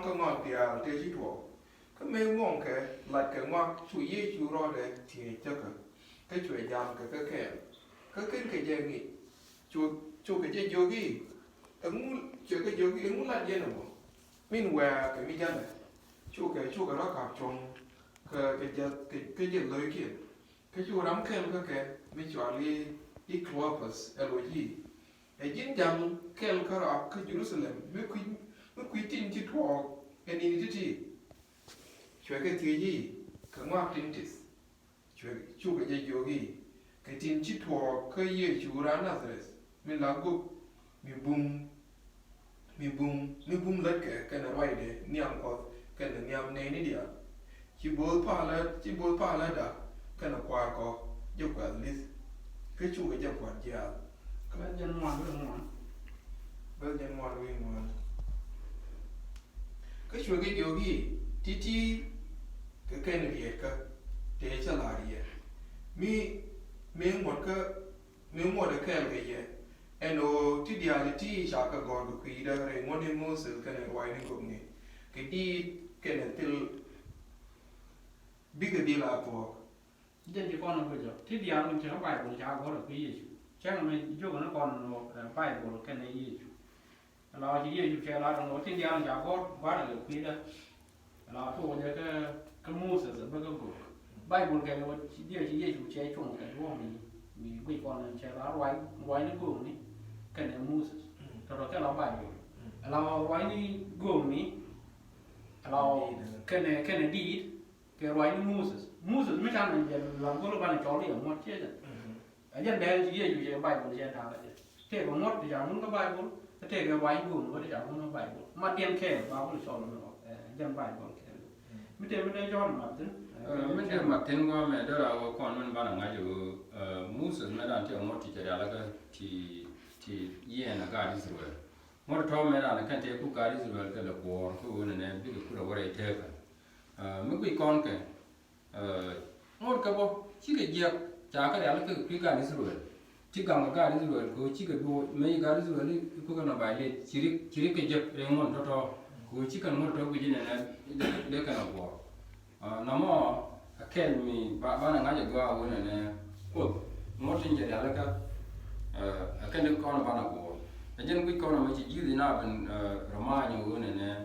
cái ngọt bia để chỉ thuộc cái mấy mong cái là cái ngọt chủ yếu chủ rồi đấy thì chắc cái chuyện làm cái gì nghĩ chủ cái gì yogi ứng cái yogi ứng là gì nào mình qua cái mi chân này chủ cái đó gặp trong cái gì lời kia cái chủ lắm cái mình chọn đi Clopas Elohim cái chính rằng cái đó cái Jerusalem mới quy tin chỉ thuộc cái này đi chuyện cái gì cái ngoại tin chứ chuyện chủ cái gì yogi cái tin chỉ thuộc cái gì chủ ra Nazareth mình làm gốc mình bung lấy cái này vậy để niệm có cái này niệm này đi à chỉ bố pa là đã cái nào qua có giúp cái list cái chủ cái giúp quan gia cái dân ngoan với dân ngoan bây giờ ngoan cái chuyện cái yogi tí cái này gì cả để cho lại gì mình một cái gì eno ti diality chaka god ku ida re ngone Moses kana wine ko ni ke di kana til big deal apo dân chỉ con nó bây thì điều mình chỉ có bài của cha có là cái gì chắc là mình vô nó còn bài của cái này gì là chỉ gì chơi là nó thì điều cha có quá là cái đó là thu về cái mua sử dụng cái của bài của cái nó chỉ gì chơi chung cái của mình bây con chơi là quay nó của mình cái này mua rồi cái là bài là quay nó của mình là cái này đi cái quay nó Moses mấy trăm này làm cái lúc này cho liền một chết rồi, anh dân đen chỉ cái bài của dân thảo đấy, thế còn một thì chẳng muốn có bài của, thế cái bài của nó thì chẳng muốn có bài của, mà tiền kẻ vào cái sổ nó, dân bài của kẻ, mấy đây cho nó mấy cái mặt thiên qua mẹ đó là con mình bạn ngay chỗ Moses mấy đàn theo một thì chỉ là cái thì yên là cái gì rồi, một thao mấy đàn cái theo cũng cái gì rồi cái là bò, cái này biết cái là cái theo cái, mấy cái con cái một cái bộ chỉ cái gì chả cái đấy là cái gì rồi chỉ cần cái gì rồi cứ chỉ cái bộ mấy cái gì rồi cứ cái nào bài này chỉ cái gì để ngon cho cứ chỉ cần một cái gì này để cái nào bộ nằm ở cái mình bạn là ngay giờ qua cái này một trên cái đấy là cái đứa con bạn là bộ cái cái con là mấy chỉ gì nào bên Roma nhiều cái này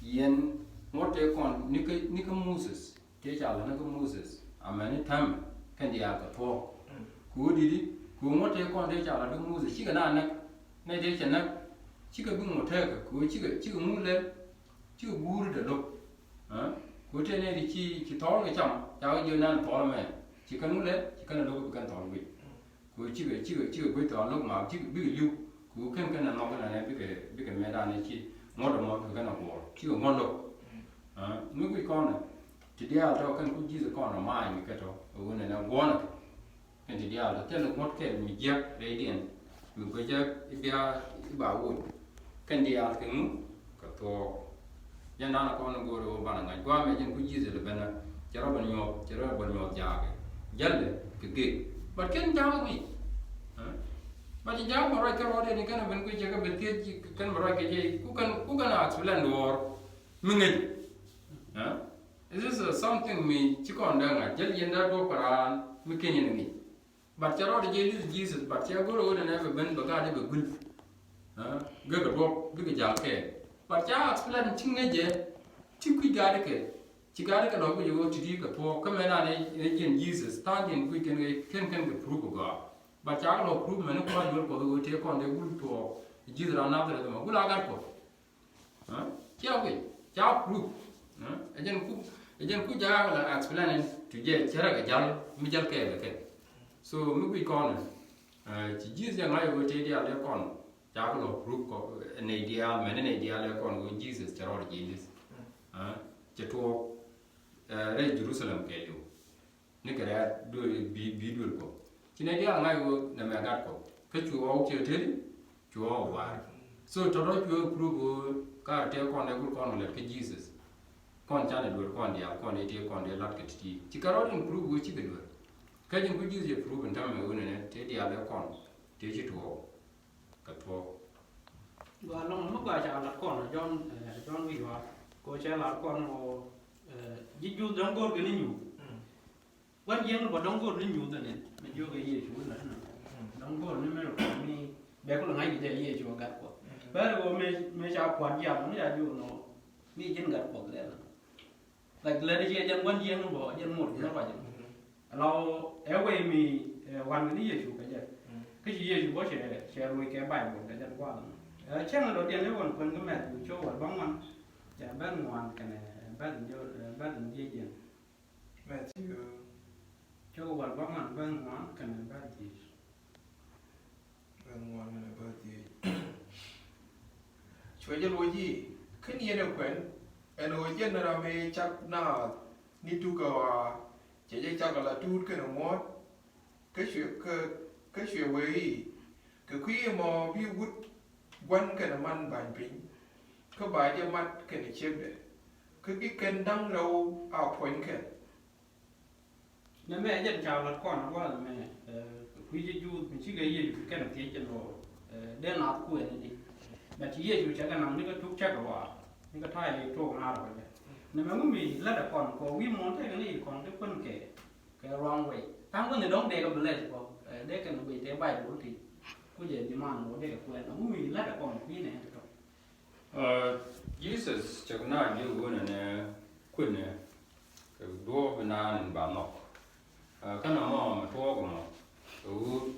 yên một cái con như cái Moses cái chả là nó có Moses, mà nó tham cái gì à cái thua, cú đi, cú một cái con cái chả là được Moses, chỉ cái nào này cái chả nó, chỉ cái bưng một thế cái, cú chỉ cái mua lên, chỉ cái bùa được đâu, cú thế này thì chỉ thò cái chồng, cháu cái nan thò mà, chỉ cần mua lên, chỉ cần là đâu cần thò bị, cú chỉ cái quay thò lúc mà chỉ cái biết cái lưu, cú cái nào nó cái này biết cái mẹ đàn này chỉ một cái nào bỏ, chỉ có ngon đâu, mấy cái con này thì dia cho kan ku ji con là mai mi cái đó ở này là ngon cái thì dia là cái lúc một cái mi giặc đấy điện mi cái giặc bia bảo ui cái dia cũng cái to giờ nào là con ngồi ở bàn ngày qua mấy chân ku ji rồi bên là chả có bao nhiêu giá cái giờ cái bắt cái giá mi mà chỉ giá mà rồi cái rồi này cái là bên ku ji cái bên kia cái mà rồi cái gì cũng cần là explain đồ mình nghĩ This is something me chikon danga jel yenda do paran mi kenyen ngi but charo de Jesus but cha go ro na ben baga de gul ga do ga ja ke but cha explain chinge je tikui ga de ke chigare ka do go yo tidi ka to ka me na ne jen Jesus ta jen ku ken ga proof ga but cha lo proof me ne ko yo ko do te kon de gul to Jesus ra na de ma gul aga ko cha ko cha proof Ejen ku ja la explain to je chera ga jal mi jal ke ke so mi ku kon ci Jesus ya ngai wo te dia le kon ja ko group ko ne dia men ne dia le kon go Jesus chero de Jesus je to re Jerusalem ke yo ne ke ra do bi do ko ci ne dia ngai wo na me gat ko ke chu o che te chu o wa so to do ku group ka te kon ne ku kon le ke Jesus con cha ne dur con dia con ite con de lat ke ti ci karo din prove go ci be dur ka jin ku jize prove ntam me wona ne te dia le kon tiêu chí thủ cái thủ và long lúc là chào là con là John vìว่าก็ใช้ละก่อนโอยิจูดงโกกันนี่อยู่วันยังบ่ดงโกนี่อยู่ตัวเนี่ยมันอยู่กับเยซูนั่นน่ะดงโกนี่มันมีแบบก็ง่ายจะเยซูกันกว่าแต่ว่าไม่ชาวขวัญยามนี่อยู่เนาะมีจินกันกว่าแล้วแต่เลยที่จะวันยังบ่ยังหมดแล้วว่าจังเราเว้มีวันนี้เยซูก็จะคือเยซูบ่แชร์รวยแก่บ่ายหมดก็จะกว่าเช่นเราเรียนแล้วคนก็แม่อยู่โชว์ว่าบางวันจะบ้านงอนกันบ้านเยอะบ้านเยี่ยม Matthew โชว์ว่าบางวันบ้านงอนกันบ้านที่ Vâng, ngoan là bơ thì Chúa cho lối gì Khi nhiên được quen Em nói dân là mê chắc nà Ni tu cờ Chỉ dây chắc là tu cái nó ngót Cái chuyện với Cái khi mà vi vút Quanh cái nó măn bàn bình Cái bài cho mắt cái này chếp đấy Cái kênh đăng lâu ảo phойn cái nếu mẹ dân chào là con quá là mẹ quý Giêsu mình chỉ cái Giêsu cái nào thế chân rồi để nào cuối này đi mà chỉ Giêsu chắc cái nào nó có chút chắc rồi nó có thay chỗ nào rồi nếu mà mình là đã còn có vi món thế cái này còn cái phân cái wrong way tăng cái này đóng đề cái bể rồi để cái nó bị thế bài bốn thì có gì thì mang nó để cái quên nó mình là đã còn quý này Jesus chắc na như cái này quên này cái đua bên na nên bảo nó cái nào mà thua của nó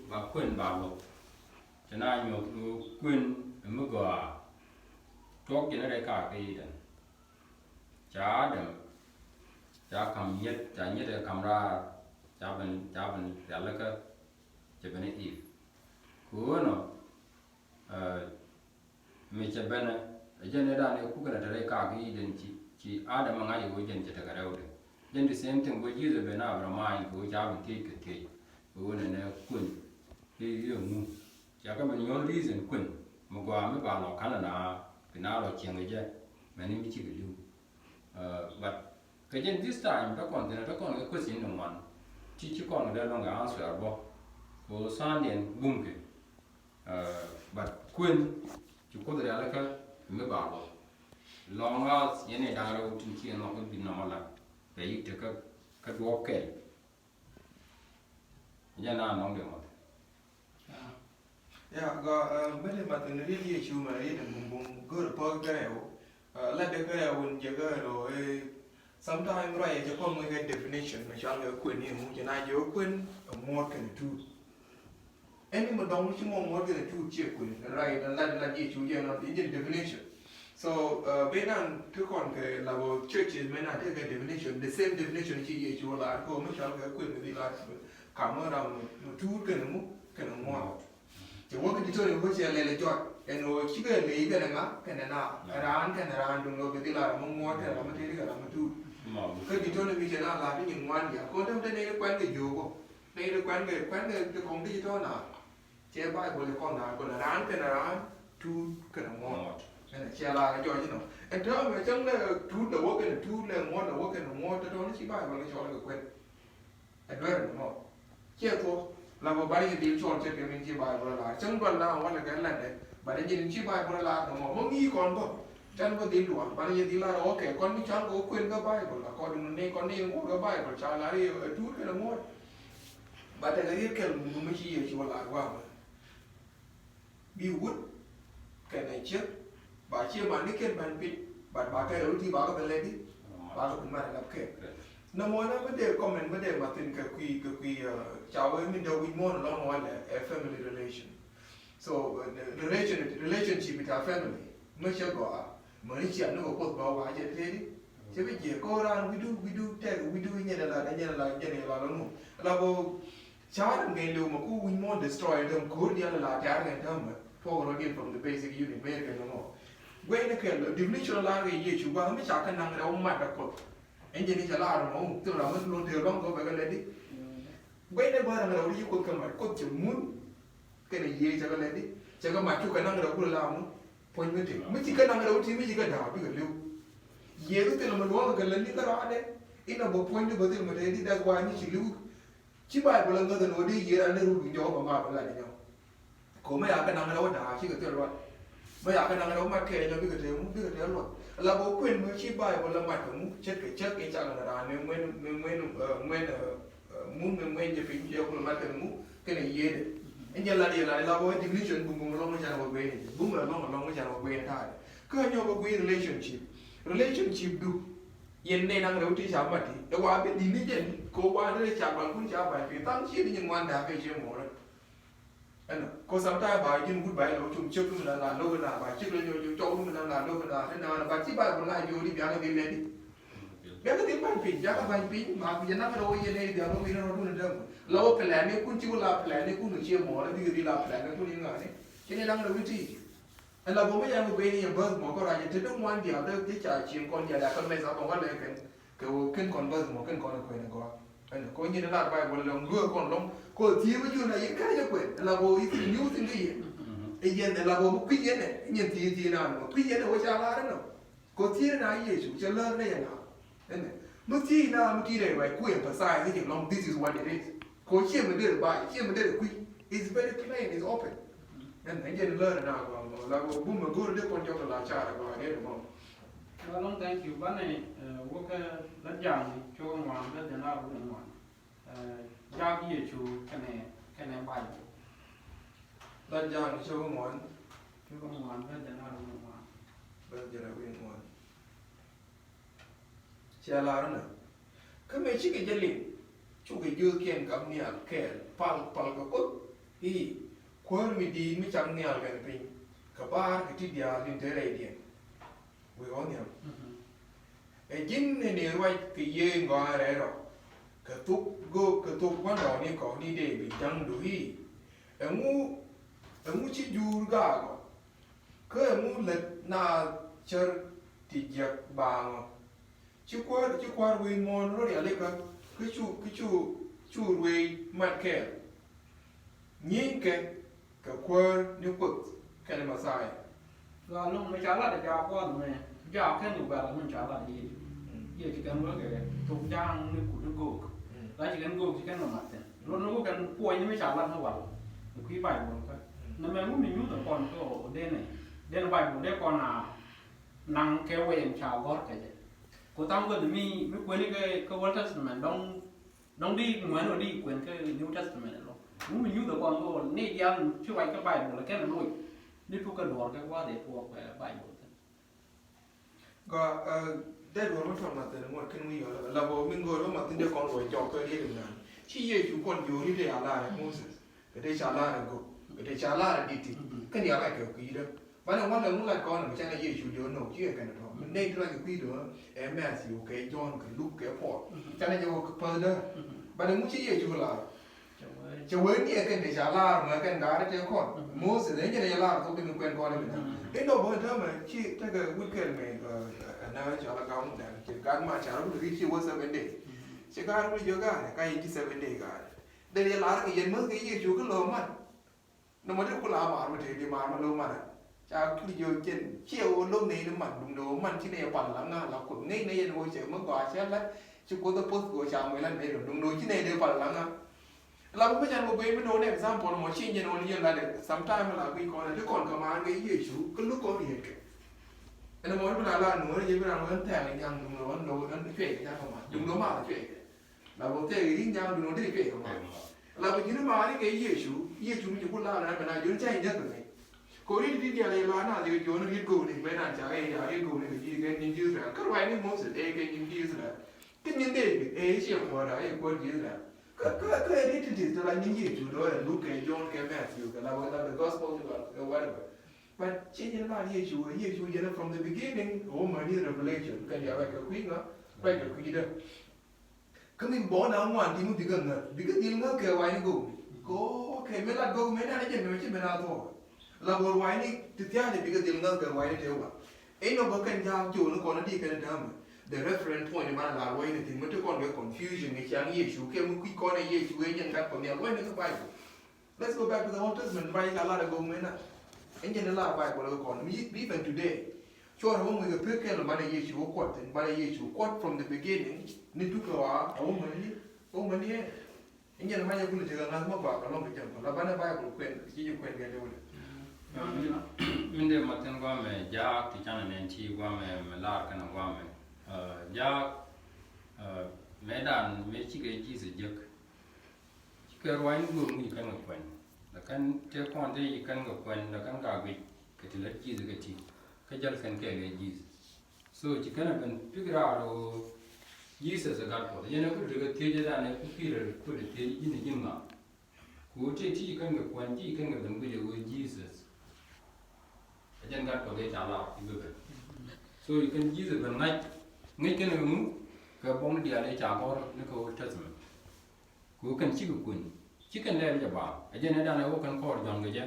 bà quên bà lục cho nên nhiều quên mới gọi chốt cho nó đây cả cái gì đấy chả được chả cầm nhất là cầm ra chả bên chả lấy cái chả bên ít của nó mình chả bên này cho nên là nếu cũng cái là đây cả cái gì đấy chỉ ai đã mang ai cũng dân chỉ cái đâu đấy dân thì xem thường với Jesus bên nào mà mai của chả bên cái của này nè quên thì ví dụ như chả có mình nhớ lý gì quên mà qua mấy bà lọ khán là cái nào là chuyện người chứ mà nên mới chỉ cái lưu but cái chuyện this time đó còn cái question number one chỉ còn cái đó là answer bo của sáng đến bung cái but quên chỉ có thể là cái mấy bà lọ long as cái này đang đâu trên kia nó cũng bị nằm lại vậy thì cái đó cái nhà nào nó được mà Yeah, mấy lần mà từng đi đi chiều mà đi đừng bùng cứ được bao cái này là được cái nào cũng chỉ cái rồi sometimes right chỉ có một cái definition mà cho người quên nhiều muốn cho nên nhớ quên một cái thứ em mà đóng chỉ một cái thứ chỉ quên right là gì chủ yếu là cái definition so bên anh thứ còn cái là bộ churches bên anh cái definition the same definition chỉ gì chủ là có mấy cho người quên cái là cảm ơn rằng thứ cái nó ngon chỉ có cái chỗ này có chơi lấy chọn cái nó chỉ cái lấy cái này ngã cái này nào cái ran đúng rồi cái là mong muốn cái là mình thấy cái là mình tu cái chỗ này bây giờ là cái những ngoan vậy có trong đây này quen cái dù không đây là quen cái công ty chỗ nào chơi bài của con nào còn là ran tu cái là ngon cái này chơi là cái chỗ như nào anh thấy mà chẳng là tu đầu cái này tu là ngon đầu cái là ngon cho nó chỉ bài mà cái chỗ là quen anh nói đúng không chơi thôi là một bài cái điều chọn chơi cái mình chỉ bài vừa là chẳng qua là hoặc là cái này đấy bài này chỉ bài vừa là nó mà nghĩ còn không chẳng có tin được bài này thì là ok con đi chọn có quên cái bài vừa là con này ngồi cái bài vừa chọn là đi chút cái là ngồi bài này cái mình chỉ là qua mà build cái này trước bài chia mà cái bàn bị bài cái đầu thì bài cái lên đi bài cái mà là cái nó muốn nó vấn đề comment vấn đề mà tin cái quy cháu ấy mình đâu mình muốn long one là family relation so relationship with our family mới chưa có mới chuyện nó có cột vào quá vậy thế đi chứ bây giờ cô ra we do như là nó là bộ cháu đừng nghe điều mà cô we want destroy them cô đi là cháu nghe thầm mà for again from the basic unit mấy cái nó quay nó kêu definition là cái gì chú ba mới chắc cái năng đâu mà đặc cột anh chỉ đi trả lại rồi mà tức là mình luôn thừa long có phải cái lên đi quay đây bao giờ đi cột cái mặt cột chỉ muốn cái này gì cho cái lên đi cho cái mặt chú cái năng đâu cũng làm nó point mới thì mới chỉ cái năng đâu thì mới chỉ cái đào bị cái lưu gì cái tên là mình nói cái lên đi cái đó đấy ít là một point được cái mà đấy đi ra ngoài như chỉ lưu chỉ bài của lần người ta nói đi gì là nên rút gió mà lại nhau ko ma ya ka nang ro da chi ka te ro ma ya ka nang ro ma ke jo bi ka te ro la bo kwen mo chi bai bo la ma ka mu chet ke cha na ra ne men mu je pin je ko ma ka mu ke ne ye de en ya la bo definition bu mo lo ma cha bo gwe ni bu mo lo ma cha bo gwe ta ka nyo bo gwe relationship du yen ne nang ro ti cha ma ti e wa be di ni je ko wa ne cha ban kun cha bai pi tang chi ni ngwan da ke che mo ra anh có sao ta bài trên bút bài lâu chung trước là lâu là bài trước là nhiều chỗ mình là lâu là thế nào là bài chỉ bài còn lại nhiều đi béo cái tiền lên đi béo cái tiền bài pin giá cái bài pin mà bây giờ nó cái đôi như này béo nó bị nó luôn rồi lâu phải làm nếu kun chịu làm phải làm nếu kun được chia mỏ là bây giờ đi làm phải làm cái kun như này cho nên đang là cái gì anh là bố mấy em về nhà bớt mỏ có ra thì đúng ngoan béo đó cái trả chuyện con nhà đã con mẹ sao còn cái này cái con bớt mỏ con là quên rồi anh có như là bài một lần lừa còn lông có thiếu với chuyện này những cái như vậy là bộ ý tưởng nhiều thứ gì ấy hiện là bộ quý giá này nhìn thì nào mà quý giá này có trả lại đâu có thiếu này gì chủ cho lớn này nào này mức chi nào mức chi này vậy quyền phải sai cái chuyện long this is what it is có chia mình đưa được bài chia mình đưa được quý it's very plain it's open nên anh nhìn lớn nào là bộ bùm mà gửi được con cho là trả được bài đấy đúng không? Long thank you bạn này work rất giang cho ngoan rất là nào cũng ngoan giao gì chủ cái này bài Lần giang cho con ngoan rất là nào cũng ngoan bây giờ là quyền ngoan chia la đó nè cái mấy chiếc cái jelly chú cái dưa kiên cầm nhà kẹt pal cái cốt hi quên mi đi mi chẳng nhà cái pin cái bar cái chi dia liên thế này đi với con nhà cái dính này nếu vậy cái dê ngõ này rồi cái thuốc quan trọng này có đi để bị chẳng đủ hi em mu chỉ dùn gà cái em mu lật na chơi thì giặc bàng chứ qua với mòn rồi đấy cái chú với mặt kẹt nhìn cái qua nếu quật cái này mà sai rồi lúc mới trả lại để giao con này giao cái nhiều bạn mình trả lại gì giờ chỉ cần nói cái thuộc giang như của nước gỗ đấy chỉ cần gỗ chỉ cần là mặt thế lúc nó có cần quay nhưng mới trả lại nó vào quý bài một cái nó mới muốn mình nhúng còn cái đen bài một đen còn là năng kéo về chào gót cái gì cô tao vừa mới quên cái Old Testament đông đi ngoài nó đi quên cái New Testament rồi muốn mình nhúng còn cái này giang chứ vậy cái bài một là cái là nuôi đi phụ cái đồ cái qua để thuộc về bài mộtก็ได้รู้ว่าทำมาแต่ละวันขึ้นวิ่งแล้วเราไม่รู้ว่ามาตั้งแต่ก่อนรวยจอกเคยเรียนงานที่เยซูคนอยู่ที่เดียร์ลาโมเสสก็ได้ชาลาร์กูก็ได้ชาลาร์ดิติก็เนี่ยอะไรเกี่ยวกับอีเด้อวันนั้นวันเราเมื่อไรก่อนมันจะในเยซูเดียวหนูเชื่อกันนะครับมันได้ที่อะไรกับพี่เด้อแม่สิโอเคจอนกับลูกกับพ่อจะในจะว่าเปิดเด้อวันนั้นมึงที่เยซูลาจะเว้นเนี่ยกันได้ชาลาร์เหมือนกันได้เจ้าคนโมเสสเนี่ยจะได้ลาร์ตัวเป็นคนก่อนเลยนะเอ็นโดบอกเธอมาที่ถ้าเกิดวุ้นเกินไหมna cha la ka mu da ke gan ma cha ru ri chi wo 7 day che ga ru yo ga ka yi chi 7 day ga de le la ke yen mo ke yi chu ko lo ma no ma de ku la ma ma de di ma ma lo ma cha ku yo chen chiu lo nei no ma dum do man chi ne pan la nga la ku nei nei yen wo che mo ga che la chu ko to post go cha mo la nei dum do chi ne de pan la nga la ko cha mo be mo no ne example mo chi yen wo yen la de sometime la ku ko de kon ka ma ke yi chu ko lu ko ni ke anh nói bây giờ là nói gì bây giờ nói thèm anh nhang đúng rồi nó chuyện nhau không mà đúng nó mà là chuyện là một cái đi nhau đúng nó đi chuyện không mà là vì nó mà cái gì chú mình cũng la là mình là chúng chạy nhất rồi cố đi đi này là nào thì chúng nó đi cùng thì mấy đàn cháu ấy đi cùng thì gì cái những gì rồi các loại những món sự cái những gì rồi cái những cái chuyện mà đó cái gì rồi cái đi thì là những gì chú đó là lúc cái John cái Matthew cái là the gospel or whatever. But changing about Yeshua from the beginning, many revelation, cái gì vậy cái quý nó, vậy cái quý đó. Cái mình bỏ nào ngoan thì mình bị gần rồi, bị cái tiếng nó kêu vài người, có cái mấy lần mấy năm đấy mình chỉ bên nào thôi, là bộ vài này thực ra thì bị cái tiếng nó kêu vài này theo mà, ấy nó có cái giao chủ nó còn nó đi cái này mà, the reference point mà là vài này thì mình còn cái confusion cái chẳng Yeshua cái mình quý con này Yeshua cái nhân vật của nhà vài này cái bài, let's go back to the Old Testament, vài là là go mấy nào. Anh nhìn là bài củaเราก่อนeven today ช่วงเราเมื่อเพื่อแค่เรามาในเยซูกอดfrom the beginning นี่ทุกเรามันนี่ Inge na manya kule tiga ngas mo kwa kalong kejam. La bana Bible kwen ki kwen ke lewu. Minde maten gwa me ja ti chana ne ti gwa me lar kana gwa me ja medan me chi ge ji se jek chi ke roi ngu mu kan ga kwen la kan te kon de kan ga kwen la kan ga gwi ke ti la ji ge ti ka jal kan ke ge ji so chi kana ben pigra ro ji se se ga ko ye na ku de te je da ne ku pi re ku de te ji ne jin ma ku te ti kan ga kwen ji kan ga ben gu je go Jesus ajan gat ko de chala ibu be so you can use it when ngai ken mu ka bom dia le cha ko ne ko tasman ku kan chi ku kun chi kan le ja ba ajan da na ko kan ko jon ge ja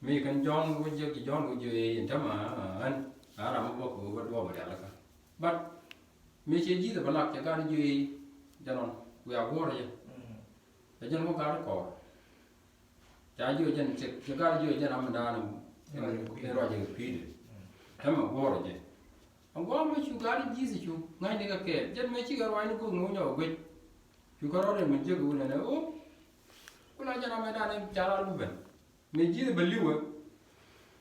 mi kan jon go je ki jon go je yin ta ma an ara mo ko ko do ba da la ka but mi che ji da ba la ka ga je janon ku ya go re ajan ko ga ko ja ju jan che ga ju jan am da na ero je pide tama goro je angwa me chu gari jizi chu ngai ne ka ke jen me chi garo ai ko ngo nyo gwe chu garo ne me je ko ne o kula jana me da ne jara lu ben me ji be liwe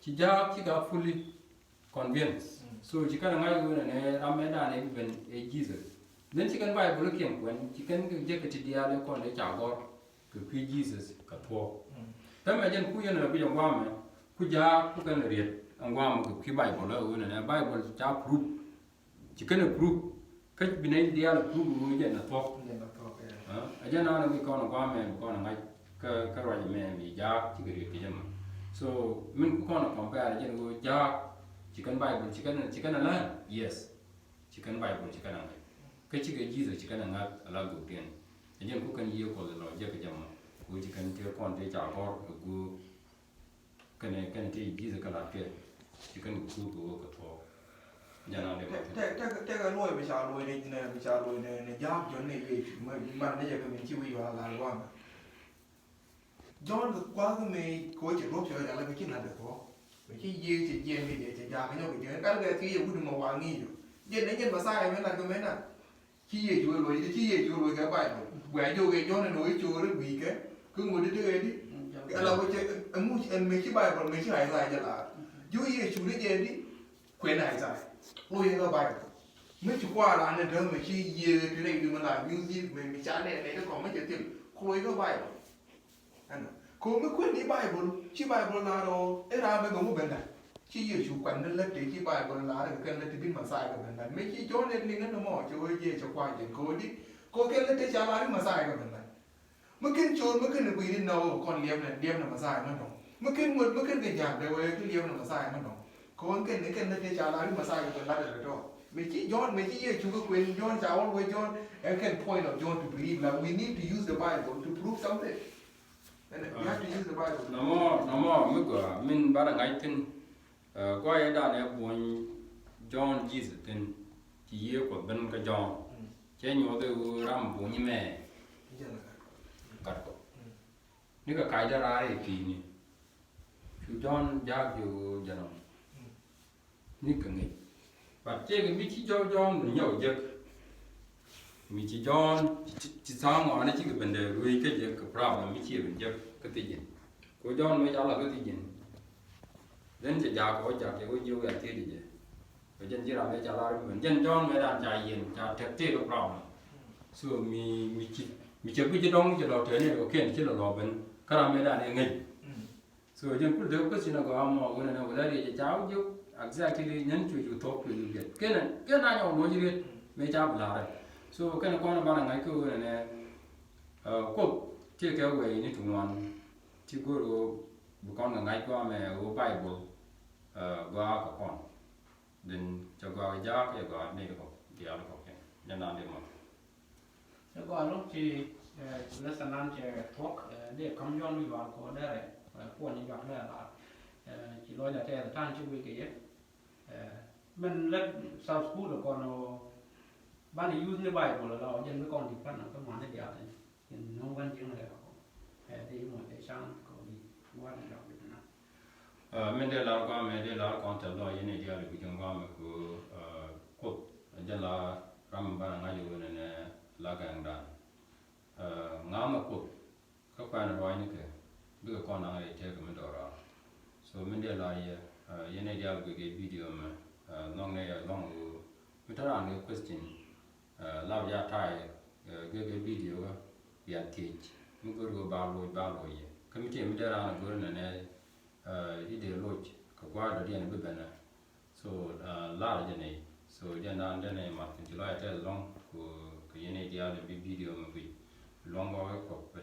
chi ja chi ga fully convinced so chi kana ngai ko ne ra me da ne ben e jizi then chi kan bai bu ken kwen chi kan je ka ti dia le ko ne cha gor ko pi jesus ka to tama jen ku ye ne bi ngwa me kuja kukan riet angwa mo ki bible la una na bible ta proof chikana proof ka binai dia la proof mu je na to aja na mi ko na kwa me ko na ngai ka ro me mi ja chigri ki jama so min ku ko na compare je go ja chikan bible chikana la yes chikan bible chikana ngai ka chiga jesus chikana ngai ala go ten aja ku kan ye ko la je ka jama ku chikan te kon te cha ko ku kan ti jiza kala ke chikan ku ko ko to jana le te ga loy be cha loy ne ja jo ne ye man ne je ka min chi wi wa la wa ma John ga kwa ga me ko che ro che ya la ke na de ko me chi ye me de che ja ka nyo ke ka ga ti ye ku mo wa ngi yo ye ne ma sai me na ko me na chi ye ju lo ga ba wa jo ge jo ne no i chu ri bi ke ku ngo de di ala ko che mu me chi Bible me chi ai sai ja la yu ye chu de je di kwen ai sai lo ye ga Bible me chi kwa la ne de me chi ye de le di ma la music me cha ne ko me che ti ko ye ga Bible ana ko me kwen di Bible chi Bible na ro era me go mu benda chi ye chu kwen de le de chi Bible la de ken le ti bin ma sai ga benda me chi jo ne ni no mo cho ye cho kwa je ko di ko ken le te cha la ma sai ga bendaเมื่อกี้โจรเมื่อกี้เนี่ยวีดินเอาคนเลี้ยมเนี่ยมาใส่มันหรอเมื่อกี้เมื่อกี้เนี่ยอยากได้เว้ยที่เลี้ยมเนี่ยมาใส่มันหรอคนเก่งเนี่ยเก่งเนี่ยจะอะไรที่มาใส่กันเป็นรัดเลยจ้ะไม่ใช่ย้อนไม่ใช่ชูก็ควรย้อนจะเอาไว้ย้อน and can point of John to believe like we need to use the Bible to prove something and we have to use the Bible namo me ko min bara ngai tin ko ya da ne bon John Jesus tin ti ye ko ben ka John che nyo de ram bo ni me kat ko ni ka kai da ra e ki ni chu John ja ju janam ni ka ngi ba che ke mi chi John ni yo je mi chi John chi sang ngõ ne chi ke ben de ru ke je ka problem mi chi ben je ka ti jin ko John me ja la ka ti jin then je ja ko ja ke ko ju ya ti je ko jen ji ra me ja la ben jen John me da ja yin ja te ti ka problem so mi chi mi che ku je dong je lo te ne ko ken chi lo ben ka ra me da ne ngai so jen ku de ko sin ga mo ko ne ko da je ja ju exactly nyen chu chu top ku ju get ken na yo no ji get me ja bla ra so ken ko na ba ngai ko ne ko che ke we ni tu non ti go ro bu kon ngai ko me o Bible ga ka kon then cho ga ja ke ga ne ko dia ko ken na de moแล้วก็ลูกที่ลักษณะจะทวกเด็กคำย้อนวิวาก็ได้พวกนี้อยากได้ละจีร้อยจะแต่ท่านช่วยกันมันเล็กซาวสกูลก่อนบ้านยูในใบหมดแล้วเรายังไม่ก่อนที่ปั้นก็มาได้เดียวเลยเห็นน้องวันยังเลยที่หมดที่ช่างก็ดีว่าในเราเป็นนะmen de la ko me de la kon ta lo yin dia lu jong ga me ko de la ram ba nga yu ne la ga nda nga ma ko quan rồi như cái bữa con nào ấy theo cái mình đó so mình để lại yên này dia cái video mà long này long mình thằng anh cái question lao ra thay cái video cái teach mình có bao lôi cái mình để ra cái này ide lodge cái qua đó đi anh biết bên so la là này so dia nan này mà tin là long cái yên này dia cái video mà bị long bao cái